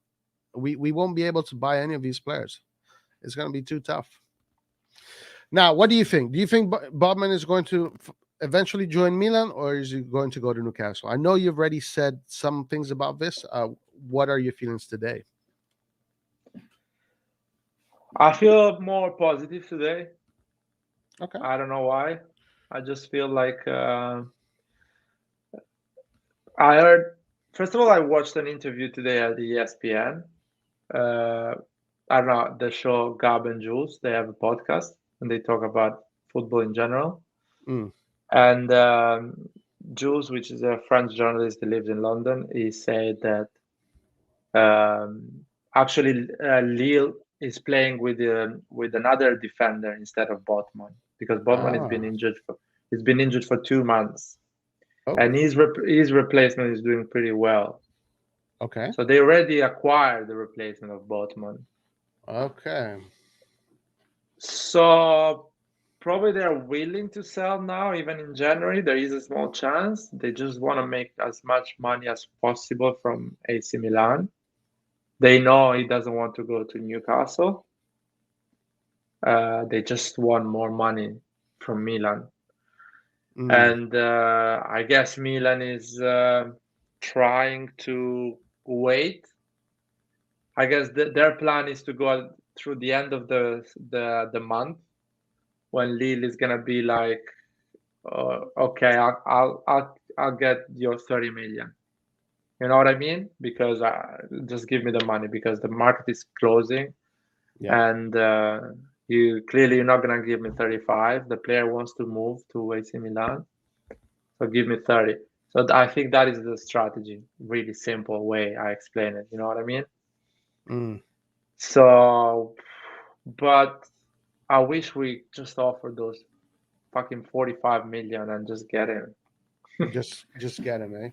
we won't be able to buy any of these players. It's going to be too tough. Now, what do you think? Do you think Bobman is going to eventually join Milan, or is he going to go to Newcastle? I know you've already said some things about this. What are your feelings today? I feel more positive today. Okay. I don't know why. I just feel like I heard. First of all, I watched an interview today at the ESPN. I don't know the show Gab and Jules. They have a podcast and they talk about football in general. Mm. And Jules, which is a French journalist that lives in London, he said that actually Lille is playing with another defender instead of Botman because Botman has been Ah. injured for 2 months, and Oh. his replacement is doing pretty well. Okay. So they already acquired the replacement of Botman. Okay. So probably they're willing to sell now, even in January. There is a small chance. They just want to make as much money as possible from AC Milan. They know he doesn't want to go to Newcastle. They just want more money from Milan. Mm. And I guess Milan is trying to wait. I guess their plan is to go through the end of the month when Lille is gonna be like, okay, I'll get your 30 million. You know what I mean? Because just give me the money because the market is closing, Yeah. and you're not gonna give me 35. The player wants to move to AC Milan, so give me 30. So I think that is the strategy. Really simple way I explain it. You know what I mean? Mm. So, but I wish we just offered those fucking 45 million and just get him. Just get him, eh?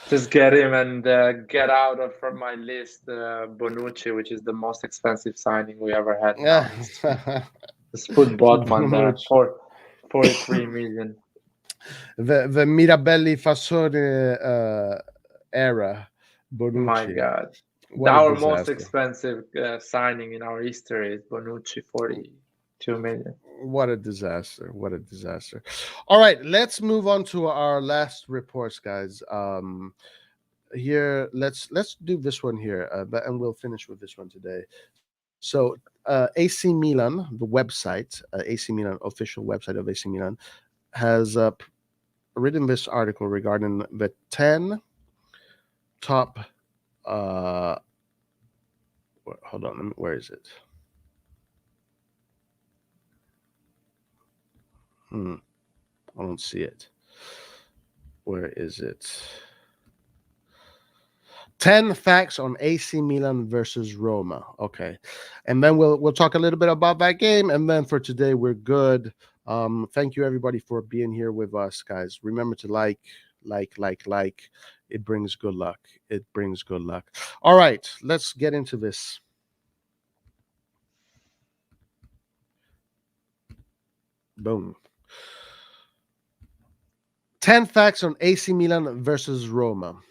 Just get him and get out of from my list Bonucci, which is the most expensive signing we ever had now. Yeah. Just put Botman there Bonucci. for 43 million. The Mirabelli Fassone era. My Bonucci. God. What a Our most disaster. expensive signing in our history is Bonucci, 42 million. What a disaster. What a disaster. All right, let's move on to our last reports, guys. Here, let's do this one here, and we'll finish with this one today. So, AC Milan, the website, AC Milan official website of AC Milan, has written this article regarding the 10 top. Hold on, where is it? I don't see it. Where is it? 10 facts on AC Milan versus Roma. Okay. And then we'll talk a little bit about that game. And then for today, we're good. Thank you everybody for being here with us, guys. Remember to like. It brings good luck. It brings good luck. All right, let's get into this. Boom. 10 facts on AC Milan versus Roma.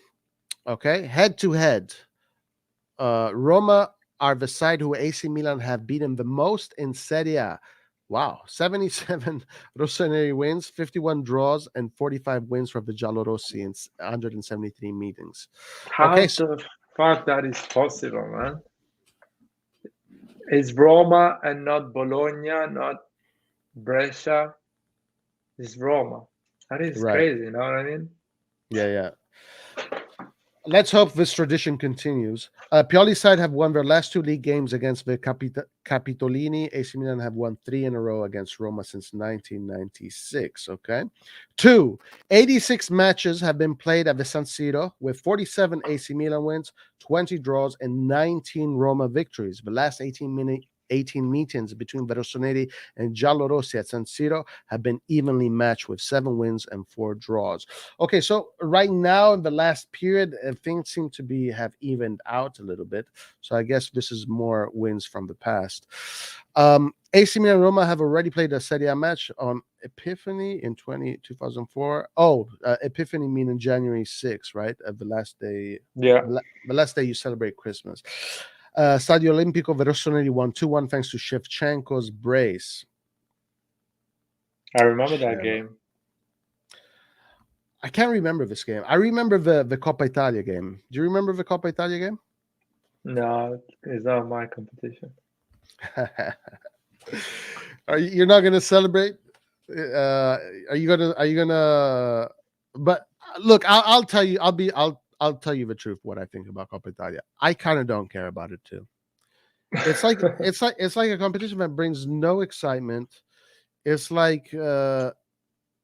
Okay, head to head. Roma are the side who AC Milan have beaten the most in Serie A. Wow, 77 Rossoneri wins, 51 draws, and 45 wins from the Giallorossi in 173 meetings. How Okay, the fuck that is possible, man? It's Roma and not Bologna, not Brescia. It's Roma. That is right. crazy, you know what I mean? Yeah. Let's hope this tradition continues. Pioli's side have won their last 2 league games against the Capitolini. AC Milan have won 3 in a row against Roma since 1996. Okay. 2, 86 matches have been played at the San Siro with 47 AC Milan wins, 20 draws, and 19 Roma victories. The last 18 meetings between the Rossoneri and Giallorossi at San Siro have been evenly matched with 7 wins and 4 draws. Okay, so right now in the last period, things seem to have evened out a little bit. So I guess this is more wins from the past. AC Milan and Roma have already played a Serie A match on Epiphany in 2004. Oh, Epiphany meaning January 6th, right? The last day. Yeah. The last day you celebrate Christmas. Stadio Olimpico, the Rossoneri won 2-1 thanks to Shevchenko's brace. I remember that game. I can't remember this game. I remember the Coppa Italia game. Do you remember the Coppa Italia game? No, it's not my competition. You're not gonna celebrate? Are you gonna? Are you gonna? But look, I'll tell you. I'll tell you the truth. What I think about Coppa Italia. I kind of don't care about it too. It's like it's like a competition that brings no excitement. It's like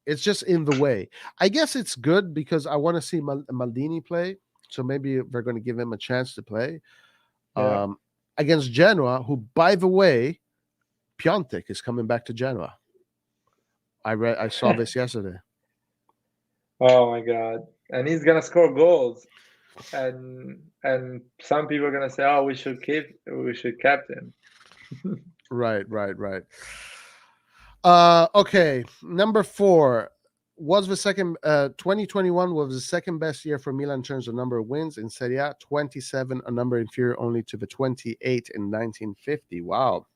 it's just in the way. I guess it's good because I want to see Maldini play. So maybe they're going to give him a chance to play Yeah. against Genoa, who, by the way, Piontek is coming back to Genoa. I saw this yesterday. Oh my God. And he's gonna score goals. And some people are gonna say, "Oh, we should captain." Right. Okay, number 4 was the second. 2021 was the second best year for Milan in terms of number of wins in Serie A. 27, a number inferior only to the 28 in 1950. Wow,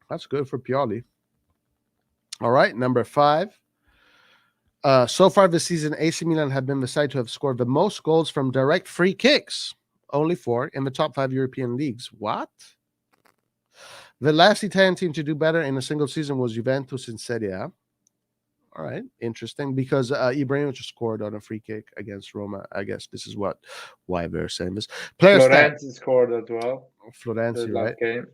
that's good for Pioli. All right, number 5. So far this season, AC Milan have been the side to have scored the most goals from direct free kicks, only 4 in the top 5 European leagues. What? The last Italian team to do better in a single season was Juventus in Serie A. All right, interesting, because Ibrahimovic scored on a free kick against Roma. I guess this is why they're saying this. Player stat. Florenzi scored as well. Florenzi, The right? last game.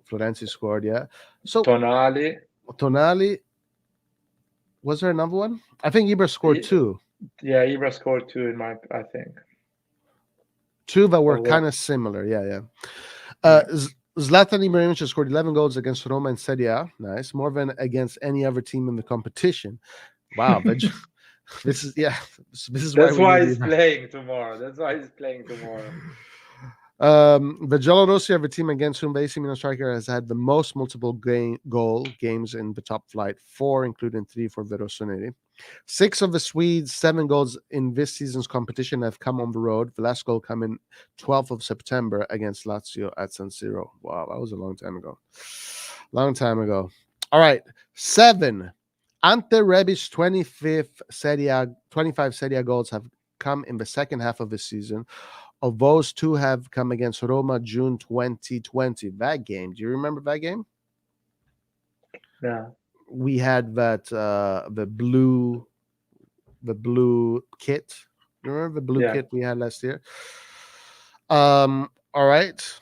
Florenzi scored, yeah. So Tonali. Was there another one? I think Ibra scored 2. Yeah, Ibra scored 2 I think. 2 that were kind of similar. Yeah. Zlatan Ibrahimovic scored 11 goals against Roma in Serie A. Nice, more than against any other team in the competition. Wow, this is why he's playing tomorrow. That's why he's playing tomorrow. The Giallorossi are the team against whom the AC Milan striker has had the most multiple goal games in the top flight, 4, including 3 for the RossonARI. 6 of the Swedes' 7 goals in this season's competition have come on the road. The last goal coming 12th of September against Lazio at San Siro. Wow, that was a long time ago. All right, 7. Ante Rebic's 25 Serie A goals have come in the second half of the season. Of those, 2 have come against Roma June 2020. That game, do you remember that game? Yeah. We had that the blue kit. Remember the blue kit we had last year? All right.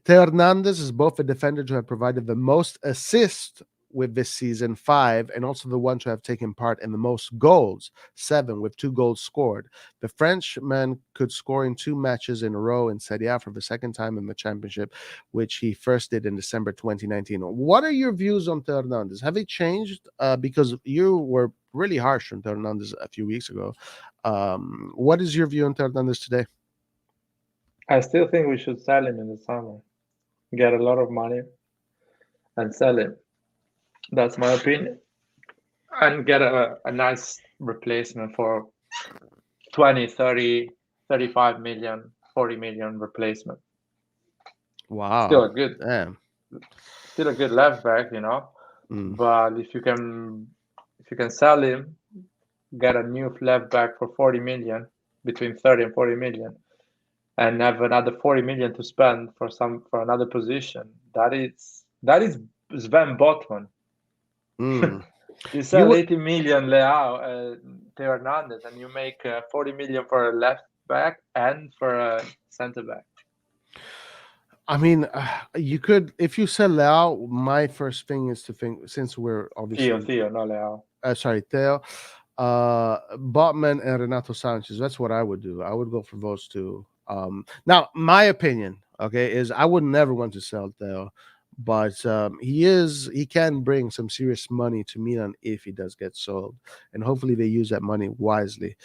Theo Hernandez is both the defender who have provided the most assists with this season, 5, and also the one to have taken part in the most goals, 7, with 2 goals scored. The Frenchman could score in 2 matches in a row in Serie A for the second time in the championship, which he first did in December 2019. What are your views on Theo Hernandez? Have they changed? Because you were really harsh on Theo Hernandez a few weeks ago. What is your view on Theo Hernandez today? I still think we should sell him in the summer. Get a lot of money and sell him. That's my opinion. And get a nice replacement for 20, 30, 35 million, 40 million replacement. Wow. Still a good left back, you know. But if you can sell him, get a new left back for 40 million, between 30 and 40 million, and have another 40 million to spend for another position, that is Sven Botman. You sell 80 million Theo Hernandez, and you make 40 million for a left back and for a center back. I mean, you could, if you sell Leao, my first thing is to think, since we're obviously Theo, not Leao. Sorry, Theo, Botman and Renato Sanchez. That's what I would do. I would go for those 2. Now, my opinion, okay, is I would never want to sell Theo, but he can bring some serious money to Milan if he does get sold, and hopefully they use that money wisely.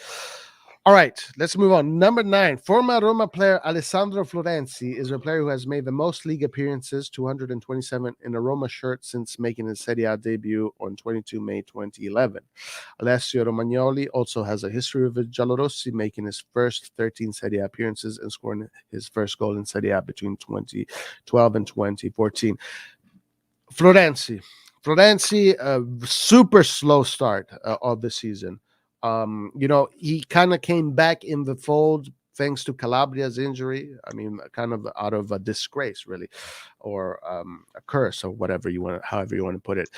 All right, let's move on. Number 9, former Roma player Alessandro Florenzi is a player who has made the most league appearances, 227 in a Roma shirt since making his Serie A debut on 22 May 2011. Alessio Romagnoli also has a history with the Giallorossi, making his first 13 Serie A appearances and scoring his first goal in Serie A between 2012 and 2014. Florenzi, a super slow start of the season. He kind of came back in the fold thanks to Calabria's injury. I mean, kind of out of a disgrace, really, or a curse, or whatever however you want to put it.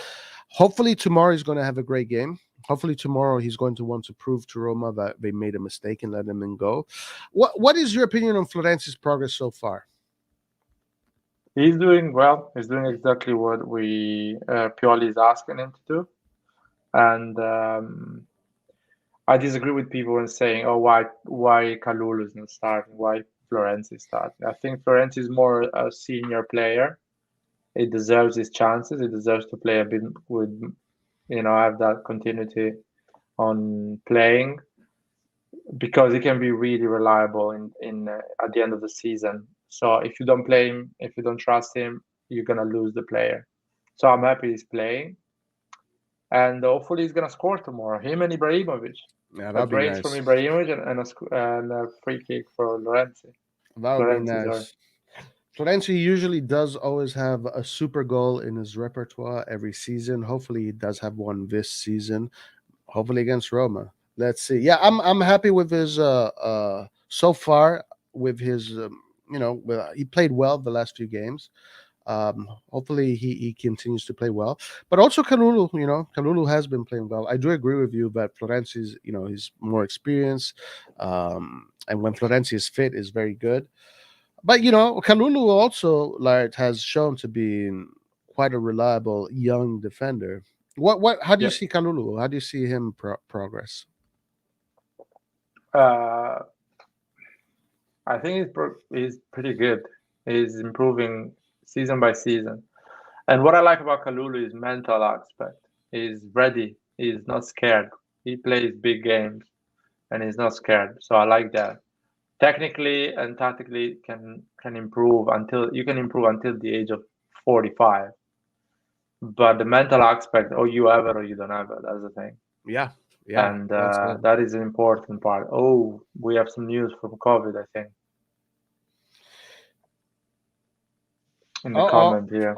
Hopefully tomorrow he's going to have a great game. Hopefully tomorrow he's going to want to prove to Roma that they made a mistake and let him go. What is your opinion on Florenzi's progress so far? He's doing well. He's doing exactly what we Pioli is asking him to do, and I disagree with people when saying, "Oh, why Kalulu is not starting? Why Florenzi is starting?" I think Florenzi is more a senior player. He deserves his chances. He deserves to play a bit with, have that continuity on playing, because he can be really reliable in at the end of the season. So if you don't play him, if you don't trust him, you're gonna lose the player. So I'm happy he's playing, and hopefully he's gonna score tomorrow. Him and Ibrahimovic. Yeah, A that'd be brace nice. from Ibrahimovic and a free kick for Lorenzi. That would be Florenzi, sorry. nice. Florenzi usually does always have a super goal in his repertoire every season. Hopefully, he does have one this season. Hopefully against Roma. Let's see. Yeah, I'm happy with his so far with his he played well the last few games. Hopefully he continues to play well. But also Kalulu, Kalulu has been playing well. I do agree with you that Florenzi's, he's more experienced. And when Florenzi is fit, is very good. But Kalulu also has shown to be quite a reliable young defender. How do you see Kalulu? How do you see him progress? I think he's pretty good. He's improving season by season. And what I like about Kalulu is mental aspect. He's ready. He's not scared. He plays big games and he's not scared. So I like that. Technically and tactically can improve until the age of 45. But the mental aspect, you have it or you don't have it. That's the thing. Yeah. And that is an important part. Oh, we have some news from COVID, I think. In the comment here.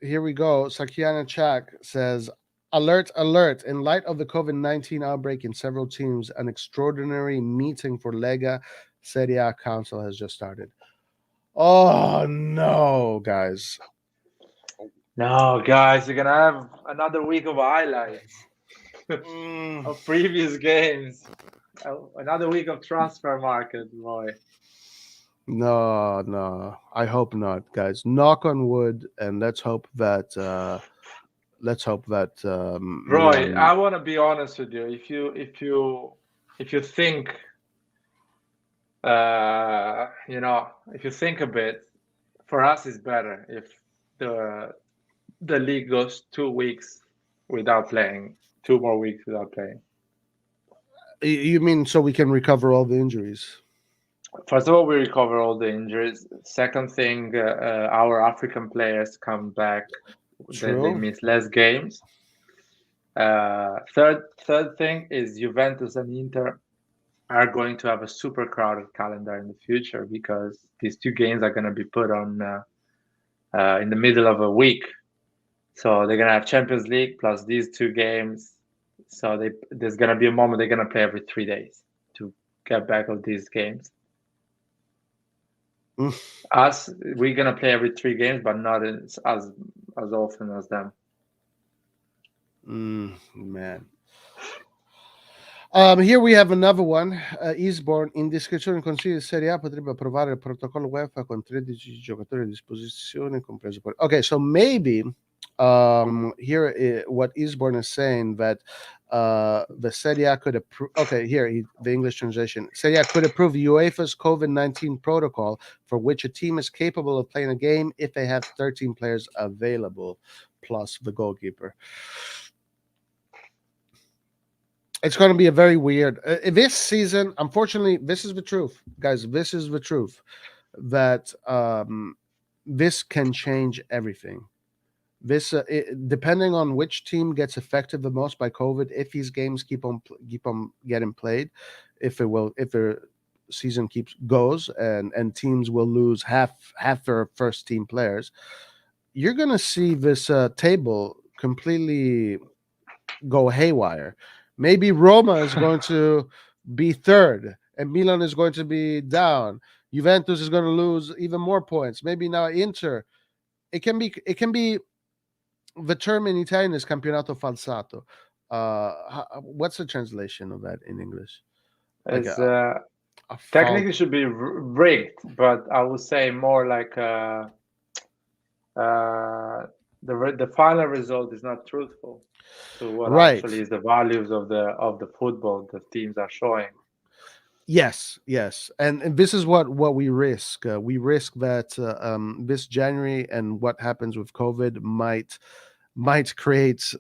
Here we go. Sakiana Chak says, Alert, alert. In light of the COVID-19 outbreak in several teams, an extraordinary meeting for Lega Serie A Council has just started. Oh, no, guys. No, guys, you're going to have another week of highlights of previous games. Another week of transfer market, boy. No. I hope not, guys. Knock on wood, and let's hope that Roy, I want to be honest with you. If you think if you think a bit, for us it's better if the league goes 2 weeks without playing, 2 more weeks without playing. You mean so we can recover all the injuries? First of all, we recover all the injuries. Second thing, our African players come back. They miss less games. Third thing is Juventus and Inter are going to have a super crowded calendar in the future, because these 2 games are going to be put on in the middle of a week. So they're going to have Champions League plus these 2 games. So there's going to be a moment they're going to play every 3 days to get back of these games. Us, we're going to play every 3 games, but not as often as them. Man. Here we have another one. Eastbourne, in descrizione in Consiglio di Serie A potrebbe approvare il protocollo UEFA con 13 giocatori a disposizione, compreso poi. Okay, so maybe here what Eastbourne is saying, that the Serie A could approve. Okay, here the English translation. Serie A could approve UEFA's COVID-19 protocol, for which a team is capable of playing a game if they have 13 players available, plus the goalkeeper. It's going to be a very weird this season. Unfortunately, this is the truth, guys. This is the truth, that this can change everything. This depending on which team gets affected the most by COVID, if these games keep on getting played, if the season goes and teams will lose half their first team players, you're going to see this table completely go haywire. Maybe Roma is going to be third, and Milan is going to be down. Juventus is going to lose even more points. Maybe now Inter. It can be. The term in Italian is campionato falsato. What's the translation of that in English? Like It's a fault. technically should be rigged, but I would say more like the final result is not truthful to what Right. actually is the values of the football the teams are showing. Yes, yes, and this is what we risk. We risk that this January and what happens with COVID might create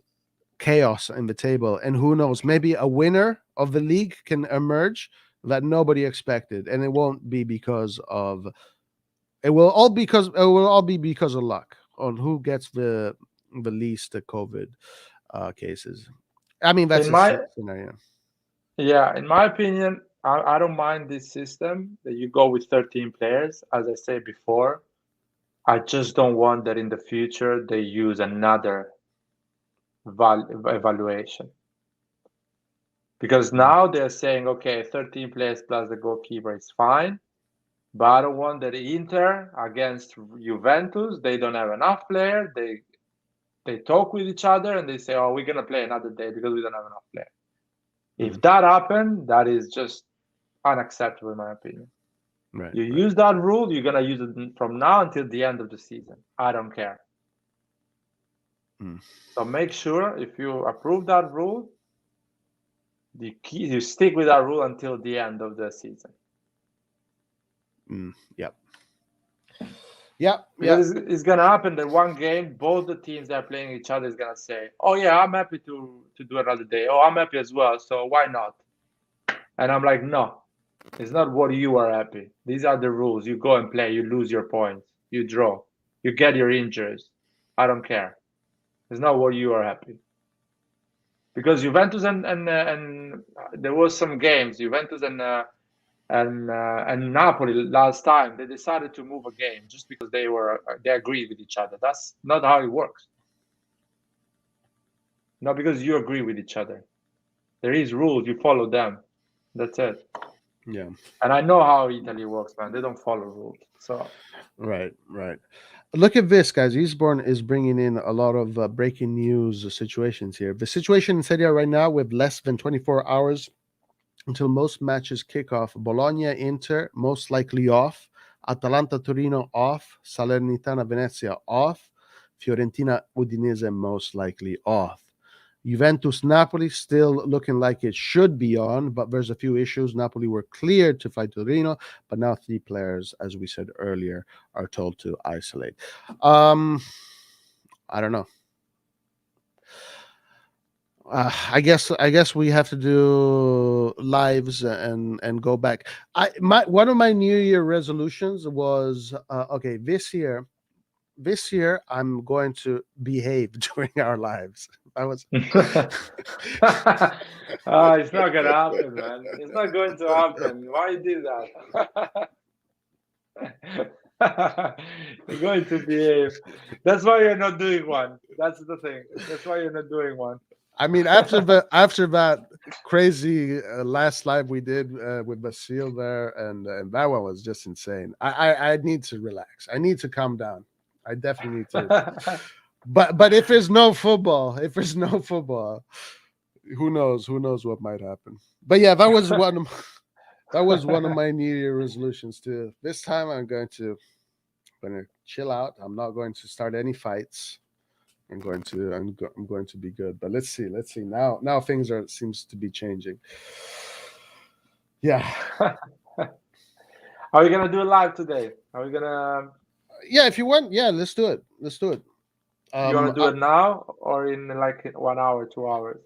chaos in the table, and who knows? Maybe a winner of the league can emerge that nobody expected, and it won't be because of. It will all be because of luck on who gets the least COVID cases. I mean, that's In a my scenario. Yeah, in my opinion, I don't mind this system that you go with 13 players. As I said before, I just don't want that in the future they use another evaluation. Because Mm. now they're saying, okay, 13 players plus the goalkeeper is fine. But I don't want that Inter against Juventus, they don't have enough players. They talk with each other and they say, oh, we're gonna play another day because we don't have enough players. If that happened, that is just unacceptable in my opinion. Right, You right. use that rule, you're gonna use it from now until the end of the season. I don't care. Mm. So make sure if you approve that rule, you stick with that rule until the end of the season. Yep. Yep. Because it's gonna happen that one game, both the teams that are playing each other is gonna say, "Oh yeah, I'm happy to do another day. Oh, I'm happy as well. So why not?" And I'm like, "No, it's not what you are happy. These are the rules. You go and play. You lose your points. You draw. You get your injuries. I don't care. It's not what you are happy." Because Juventus and there was some games, Juventus and Napoli last time they decided to move a game just because they agreed with each other. That's not how it works. Not because you agree with each other. There is rules, you follow them. That's it. Yeah. And I know how Italy works, man. They don't follow rules. So Right. Right. Look at this, guys. Eastbourne is bringing in a lot of breaking news situations here. The situation in Serie A right now, with less than 24 hours until most matches kick off. Bologna, Inter, most likely off. Atalanta, Torino, off. Salernitana, Venezia, off. Fiorentina, Udinese, most likely off. Juventus, Napoli, still looking like it should be on, but there's a few issues. Napoli were cleared to fight Torino, but now 3 players, as we said earlier, are told to isolate. I don't know. I guess we have to do lives and go back. One of my New Year resolutions was okay. This year I'm going to behave during our lives. I was. it's not gonna happen, man. It's not going to happen. Why you do that? You're going to behave. That's why you're not doing one. That's the thing. That's why you're not doing one. I mean, after that crazy last live we did with Basile there, and that one was just insane. I need to relax. I need to calm down. I definitely need to. But if there's no football, who knows? Who knows what might happen? But yeah, that was one of my New Year resolutions too. This time I'm going to chill out. I'm not going to start any fights. I'm going to be good. But let's see. Now things seems to be changing. Yeah. Are we gonna do a live today? Are we gonna? Yeah, if you want, yeah, let's do it. You want to do it now or in like 1 hour, 2 hours?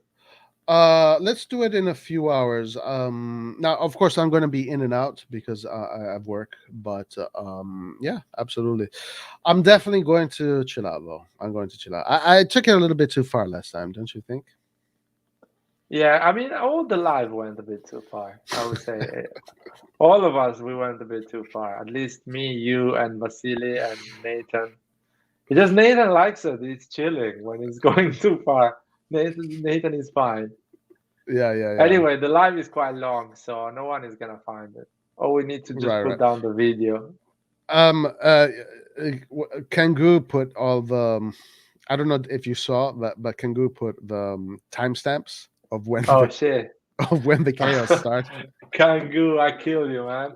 Let's do it in a few hours. Now, of course, I'm going to be in and out because I have work. But yeah, absolutely. I'm definitely going to chill out, though. I'm going to chill out. I took it a little bit too far last time, don't you think? Yeah, I mean, all the live went a bit too far. I would say all of us we went a bit too far. At least me, you, and Vasily and Nathan. Because Nathan likes it. He's chilling when he's going too far. Nathan is fine. Yeah. Anyway, the live is quite long, so no one is gonna find it. Or we need to just Right. put down the video. Kangoo put all the I don't know if you saw that, but Kangoo put the timestamps of when Oh shit. of when the chaos started. Kangoo, I killed you, man.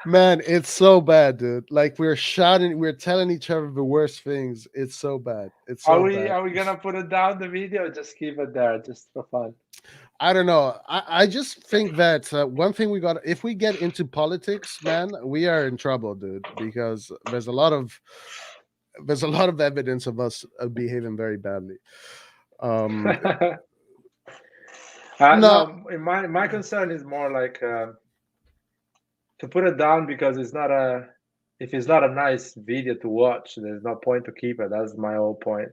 Man, it's so bad, dude. Like we're shouting, we're telling each other the worst things. It's so bad. It's so bad. Are we gonna put it down the video? Or just keep it there, just for fun. I don't know. I just think that one thing we got, if we get into politics, man, we are in trouble, dude, because there's a lot of evidence of us behaving very badly. No, No, my concern is more like to put it down because if it's not a nice video to watch, there's no point to keep it. That's my whole point.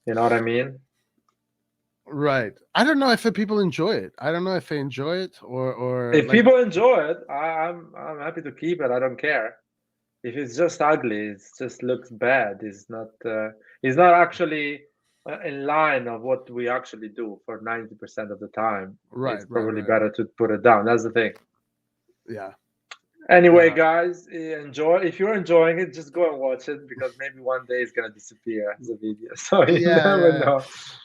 You know what I mean? right. I don't know if people enjoy it. I don't know if they enjoy it or If like, people enjoy it, I'm happy to keep it. I don't care. If it's just ugly, it just looks bad. It's not actually in line of what we actually do for 90% of the time. right. It's probably better to put it down. That's the thing. Yeah. Anyway, Yeah. guys, enjoy. If you're enjoying it, just go and watch it because maybe one day it's gonna disappear as a video. So you never know.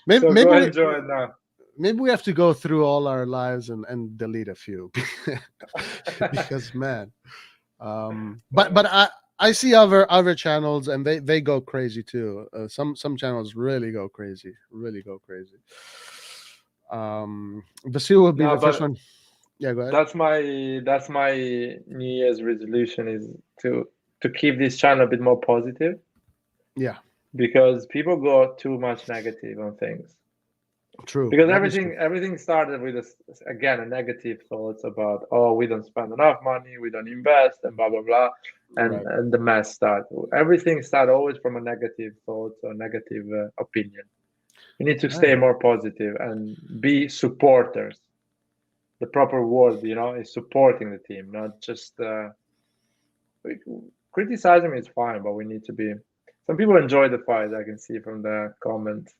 Maybe So maybe go we, enjoy it now. maybe we have to go through all our lives and delete a few because man, but I see other channels and they go crazy too. Some channels really go crazy. Vasil will be No, the first but one. Yeah, go ahead. that's my New Year's resolution is to keep this channel a bit more positive Yeah, because people go too much negative on things. true. Because That is true. everything started with a negative thoughts about, oh, we don't spend enough money, we don't invest, and blah blah blah, Right. and the mess start. Everything start always from a negative thought or negative opinion. You need to stay more positive and be supporters. The proper word, is supporting the team, not just criticizing is fine, but we need to be. Some people enjoy the fight. I can see from the comments.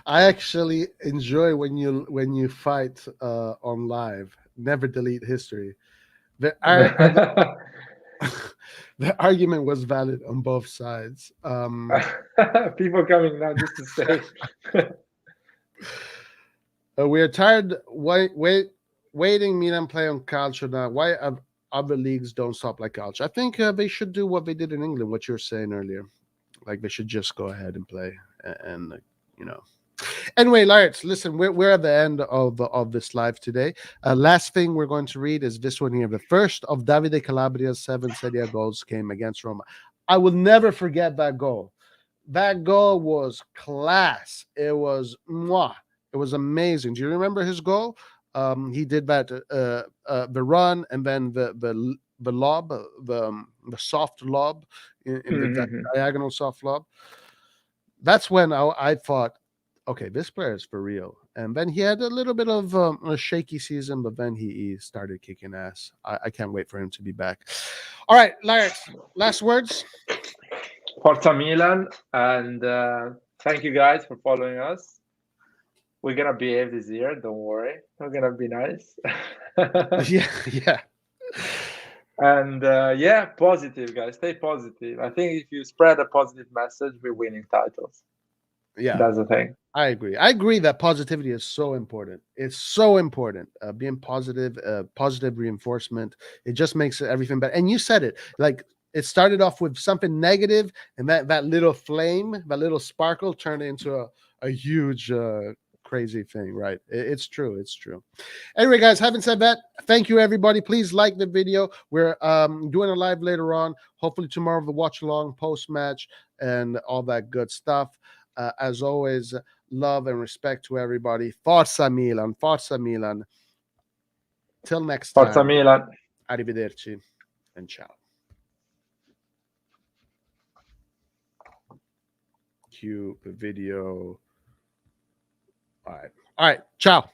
I actually enjoy when you fight on live. Never delete history. The the argument was valid on both sides. People coming now just to say. We are tired waiting Milan play on Calcio now. Why other leagues don't stop like Calcio? I think they should do what they did in England, what you were saying earlier. Like they should just go ahead and play and Anyway, Lars, listen, we're at the end of this live today. Last thing we're going to read is this one here. The first of Davide Calabria's 7 Serie A goals came against Roma. I will never forget that goal. That goal was class. It was mwah. It was amazing. Do you remember his goal? He did that the run and then the lob, the soft lob in the diagonal soft lob. That's when I thought, okay, this player is for real. And then he had a little bit of a shaky season, but then he started kicking ass. I can't wait for him to be back. All right, Lars, last words. Forza Milan, and thank you guys for following us. We're gonna behave this year. Don't worry. We're gonna be nice. Yeah. And positive, guys. Stay positive. I think if you spread a positive message, we're winning titles. Yeah, that's the thing. I agree that positivity is so important. It's so important. Being positive, positive reinforcement. It just makes everything better. And you said it. Like it started off with something negative, and that little flame, that little sparkle, turned into a huge crazy thing, right? It's true. Anyway, guys, having said that, thank you everybody. Please like the video. We're doing a live later on, hopefully tomorrow, the watch along, post match, and all that good stuff. As always, love and respect to everybody. Forza Milan, Forza Milan. Till next time. Forza Milan. Arrivederci and ciao. Cue the video. All right. Ciao.